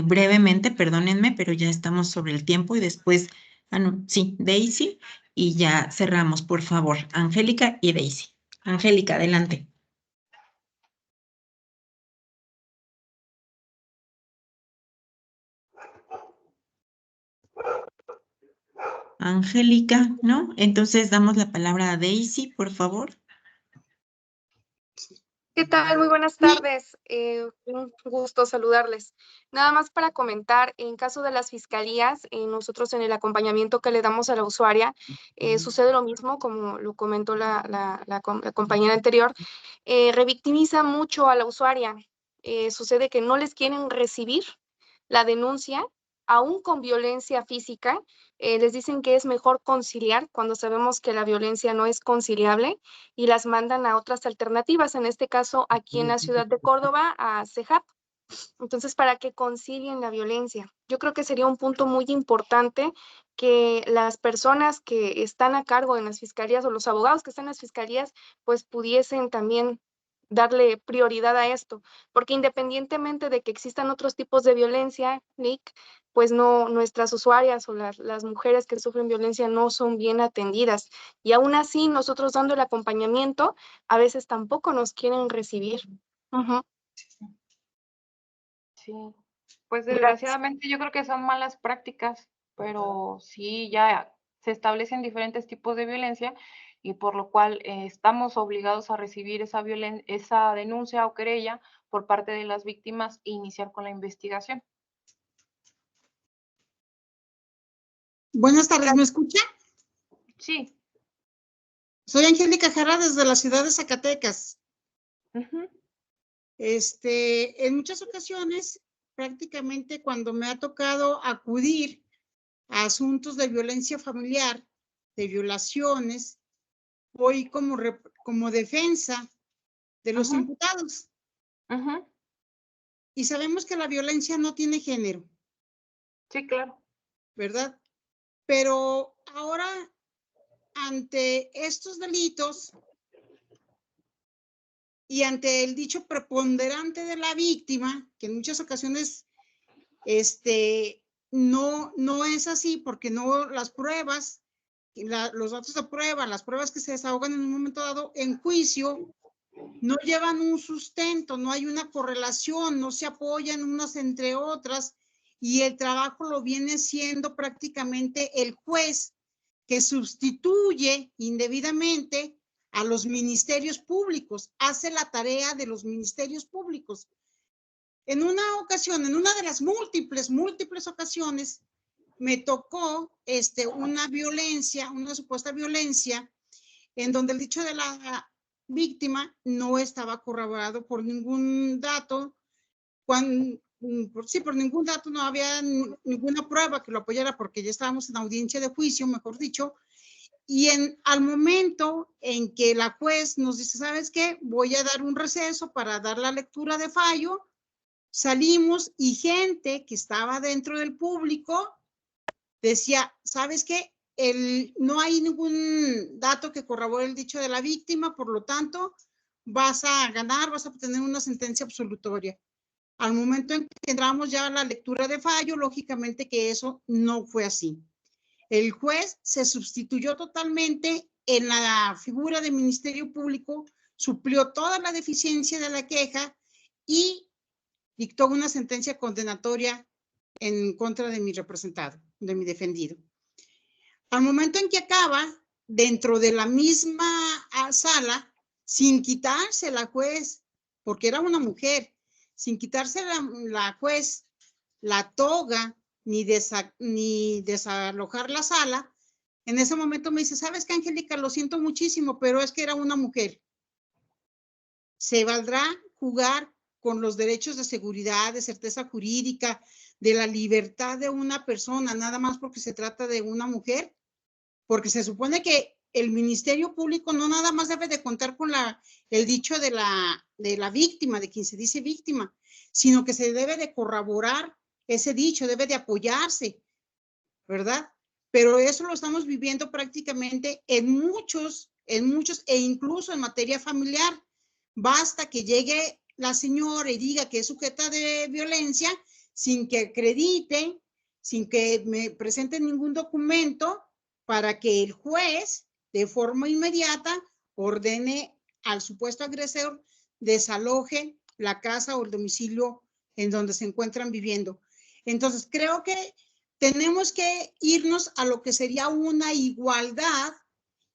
Speaker 4: brevemente, perdónenme, pero ya estamos sobre el tiempo y después, no, sí, Daisy y ya cerramos, por favor. Angélica y Daisy. Angélica, adelante. Angélica, ¿no? Entonces damos la palabra a Daisy, por favor.
Speaker 7: ¿Qué tal? Muy buenas tardes. Un gusto saludarles. Nada más para comentar, en caso de las fiscalías, nosotros en el acompañamiento que le damos a la usuaria, sucede lo mismo, como lo comentó la compañera anterior, revictimiza mucho a la usuaria. Sucede que no les quieren recibir la denuncia, aún con violencia física. Les dicen que es mejor conciliar cuando sabemos que la violencia no es conciliable, y las mandan a otras alternativas, en este caso aquí en la ciudad de Córdoba, a CEJAP. Entonces, para que concilien la violencia. Yo creo que sería un punto muy importante que las personas que están a cargo en las fiscalías o los abogados que están en las fiscalías, pues pudiesen también darle prioridad a esto, porque independientemente de que existan otros tipos de violencia, Nick, pues no, nuestras usuarias o las mujeres que sufren violencia no son bien atendidas, y aún así nosotros dando el acompañamiento, a veces tampoco nos quieren recibir.
Speaker 1: Sí, pues desgraciadamente yo creo que son malas prácticas, pero sí ya se establecen diferentes tipos de violencia, y por lo cual estamos obligados a recibir esa denuncia o querella por parte de las víctimas e iniciar con la investigación.
Speaker 8: Buenas tardes, ¿me escucha?
Speaker 1: Sí.
Speaker 8: Soy Angélica Jara desde la ciudad de Zacatecas. En muchas ocasiones, prácticamente cuando me ha tocado acudir a asuntos de violencia familiar, de violaciones, voy como defensa de los imputados. y sabemos que la violencia no tiene género,
Speaker 1: Sí, claro.
Speaker 8: ¿verdad? Pero ahora, ante estos delitos y ante el dicho preponderante de la víctima, que en muchas ocasiones no es así, porque no las pruebas, los datos de prueba, las pruebas que se desahogan en un momento dado en juicio, no llevan un sustento, no hay una correlación, no se apoyan unas entre otras, y el trabajo lo viene siendo prácticamente el juez, que sustituye indebidamente a los ministerios públicos, hace la tarea de los ministerios públicos. En una ocasión, en una de las múltiples ocasiones, me tocó una violencia, una supuesta violencia, en donde el dicho de la víctima no estaba corroborado por ningún dato, por ningún dato, no había ninguna prueba que lo apoyara, porque ya estábamos en audiencia de juicio, mejor dicho, y al momento en que la juez nos dice, ¿sabes qué? Voy a dar un receso para dar la lectura de fallo, salimos y gente que estaba dentro del público decía, ¿sabes qué? No hay ningún dato que corrobore el dicho de la víctima, por lo tanto, vas a ganar, vas a obtener una sentencia absolutoria. Al momento en que entramos ya a la lectura de fallo, lógicamente que eso no fue así. El juez se sustituyó totalmente en la figura del Ministerio Público, suplió toda la deficiencia de la queja y dictó una sentencia condenatoria en contra de mi representado, de mi defendido. Al momento en que acaba, dentro de la misma sala, sin quitarse la juez, porque era una mujer, sin quitarse la juez la toga, ni desalojar la sala, en ese momento me dice, ¿sabes qué, Angélica? Lo siento muchísimo, pero es que era una mujer. ¿Se valdrá jugar con los derechos de seguridad, de certeza jurídica, de la libertad de una persona, nada más porque se trata de una mujer? Porque se supone que el Ministerio Público no nada más debe de contar con el dicho de la víctima, de quien se dice víctima, sino que se debe de corroborar ese dicho, debe de apoyarse, ¿verdad? Pero eso lo estamos viviendo prácticamente en muchos, e incluso en materia familiar. Basta que llegue la señora y diga que es sujeta de violencia sin que acredite, sin que me presente ningún documento, para que el juez de forma inmediata ordene al supuesto agresor desaloje la casa o el domicilio en donde se encuentran viviendo. Entonces, creo que tenemos que irnos a lo que sería una igualdad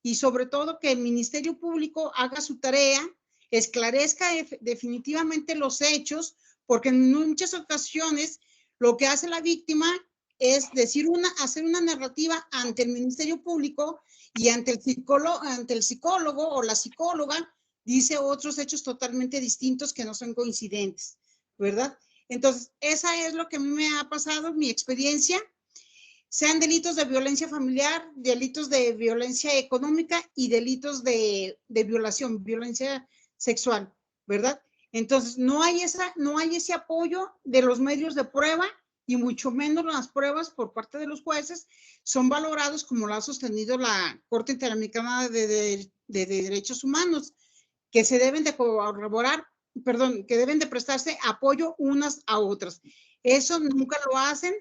Speaker 8: y sobre todo que el Ministerio Público haga su tarea, esclarezca definitivamente los hechos, porque en muchas ocasiones lo que hace la víctima es hacer una narrativa ante el Ministerio Público y ante el psicólogo o la psicóloga dice otros hechos totalmente distintos que no son coincidentes, ¿verdad? Entonces, esa es lo que a mí me ha pasado, mi experiencia, sean delitos de violencia familiar, delitos de violencia económica y delitos de violación, violencia sexual, ¿verdad? Entonces, no hay ese apoyo de los medios de prueba y mucho menos las pruebas por parte de los jueces son valorados como lo ha sostenido la Corte Interamericana de Derechos Humanos, que se deben de corroborar, que deben de prestarse apoyo unas a otras. Eso nunca lo hacen.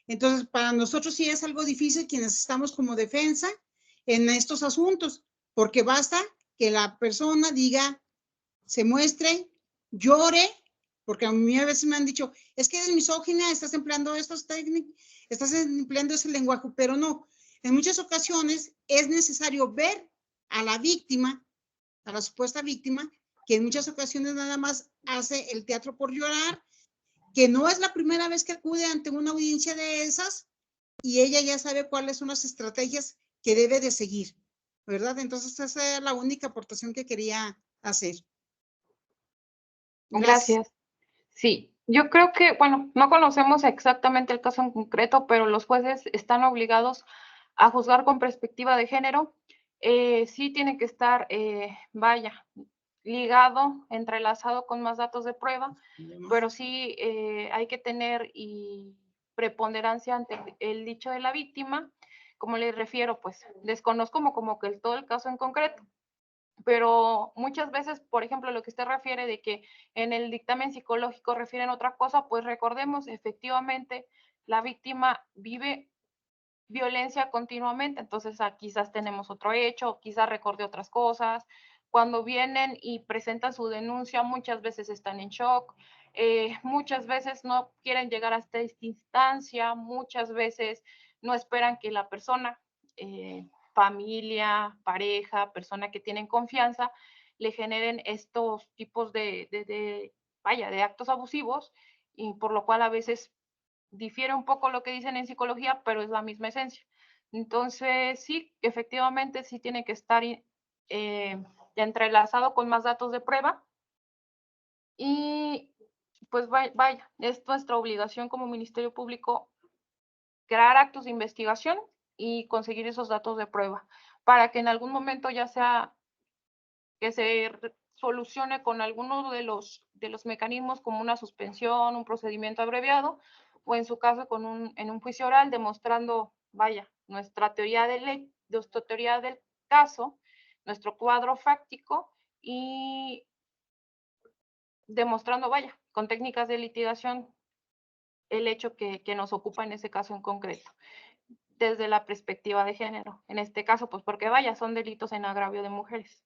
Speaker 8: Entonces, para nosotros sí es algo difícil quienes estamos como defensa en estos asuntos, porque basta que la persona diga, se muestre, llore, porque a mí a veces me han dicho, es que eres misógina, estás empleando estas técnicas, estás empleando ese lenguaje, pero no. En muchas ocasiones es necesario ver a la víctima, a la supuesta víctima, que en muchas ocasiones nada más hace el teatro por llorar, que no es la primera vez que acude ante una audiencia de esas y ella ya sabe cuáles son las estrategias que debe de seguir, ¿verdad? Entonces esa es la única aportación que quería hacer.
Speaker 1: Gracias. Sí, yo creo que, bueno, no conocemos exactamente el caso en concreto, pero los jueces están obligados a juzgar con perspectiva de género. Sí tiene que estar, vaya, ligado, entrelazado con más datos de prueba, pero sí hay que tener preponderancia ante el dicho de la víctima. Como les refiero, pues desconozco como que todo el caso en concreto, pero muchas veces, por ejemplo, lo que usted refiere de que en el dictamen psicológico refieren otra cosa, pues recordemos, efectivamente, la víctima vive violencia continuamente, entonces quizás tenemos otro hecho, quizás recorde otras cosas. Cuando vienen y presentan su denuncia, muchas veces están en shock, muchas veces no quieren llegar hasta esta instancia, muchas veces no esperan que la persona, familia, pareja, persona que tienen confianza, le generen estos tipos de actos abusivos, y por lo cual a veces difiere un poco lo que dicen en psicología, pero es la misma esencia. Entonces, sí, efectivamente, sí tiene que estar entrelazado con más datos de prueba. Y pues vaya, es nuestra obligación como Ministerio Público crear actos de investigación y conseguir esos datos de prueba para que en algún momento ya sea que se solucione con alguno de los mecanismos como una suspensión, un procedimiento abreviado, o en su caso en un juicio oral demostrando, vaya, nuestra teoría del caso, nuestro cuadro fáctico y demostrando, vaya, con técnicas de litigación el hecho que nos ocupa en ese caso en concreto, desde la perspectiva de género. En este caso, pues porque vaya, son delitos en agravio de mujeres.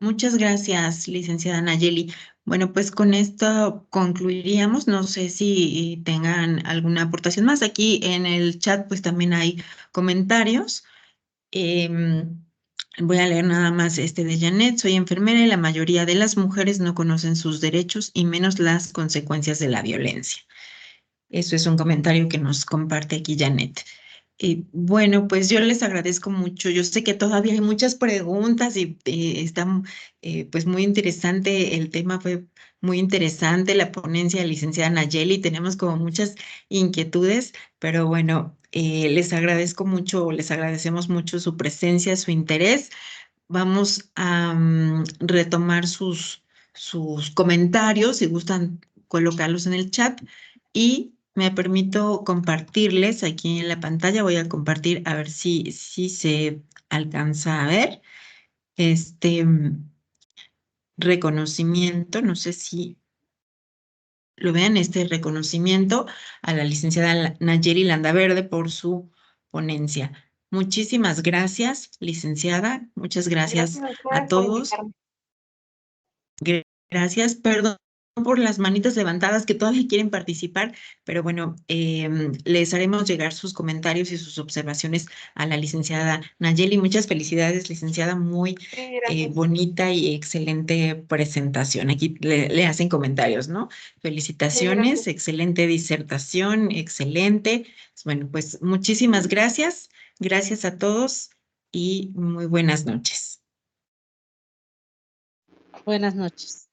Speaker 4: Muchas gracias, licenciada Nayeli. Bueno, pues con esto concluiríamos. No sé si tengan alguna aportación más. Aquí en el chat pues también hay comentarios. Voy a leer nada más este de Janet. Soy enfermera y la mayoría de las mujeres no conocen sus derechos y menos las consecuencias de la violencia. Eso es un comentario que nos comparte aquí Janet. Bueno, pues yo les agradezco mucho. Yo sé que todavía hay muchas preguntas y está pues muy interesante. El tema fue muy interesante, la ponencia de la licenciada Nayeli. Tenemos como muchas inquietudes, pero bueno, les agradezco mucho, les agradecemos mucho su presencia, su interés. Vamos a retomar sus comentarios, si gustan colocarlos en el chat, y me permito compartirles aquí en la pantalla. Voy a compartir a ver si se alcanza a ver este reconocimiento. No sé si lo vean, este reconocimiento a la licenciada Nayeli Landaverde por su ponencia. Muchísimas gracias, licenciada. Muchas gracias
Speaker 1: A
Speaker 4: a
Speaker 1: ustedes por
Speaker 4: todos.
Speaker 1: invitarme.
Speaker 4: Gracias, perdón por las manitas levantadas que todavía quieren participar, pero bueno, les haremos llegar sus comentarios y sus observaciones a la licenciada Nayeli. Muchas felicidades, licenciada, muy
Speaker 1: Sí, gracias.
Speaker 4: bonita y excelente presentación. Aquí le hacen comentarios, ¿no? Felicitaciones,
Speaker 1: gracias.
Speaker 4: excelente disertación, excelente. Bueno, pues muchísimas gracias. Gracias a todos y muy buenas noches.
Speaker 5: Buenas noches.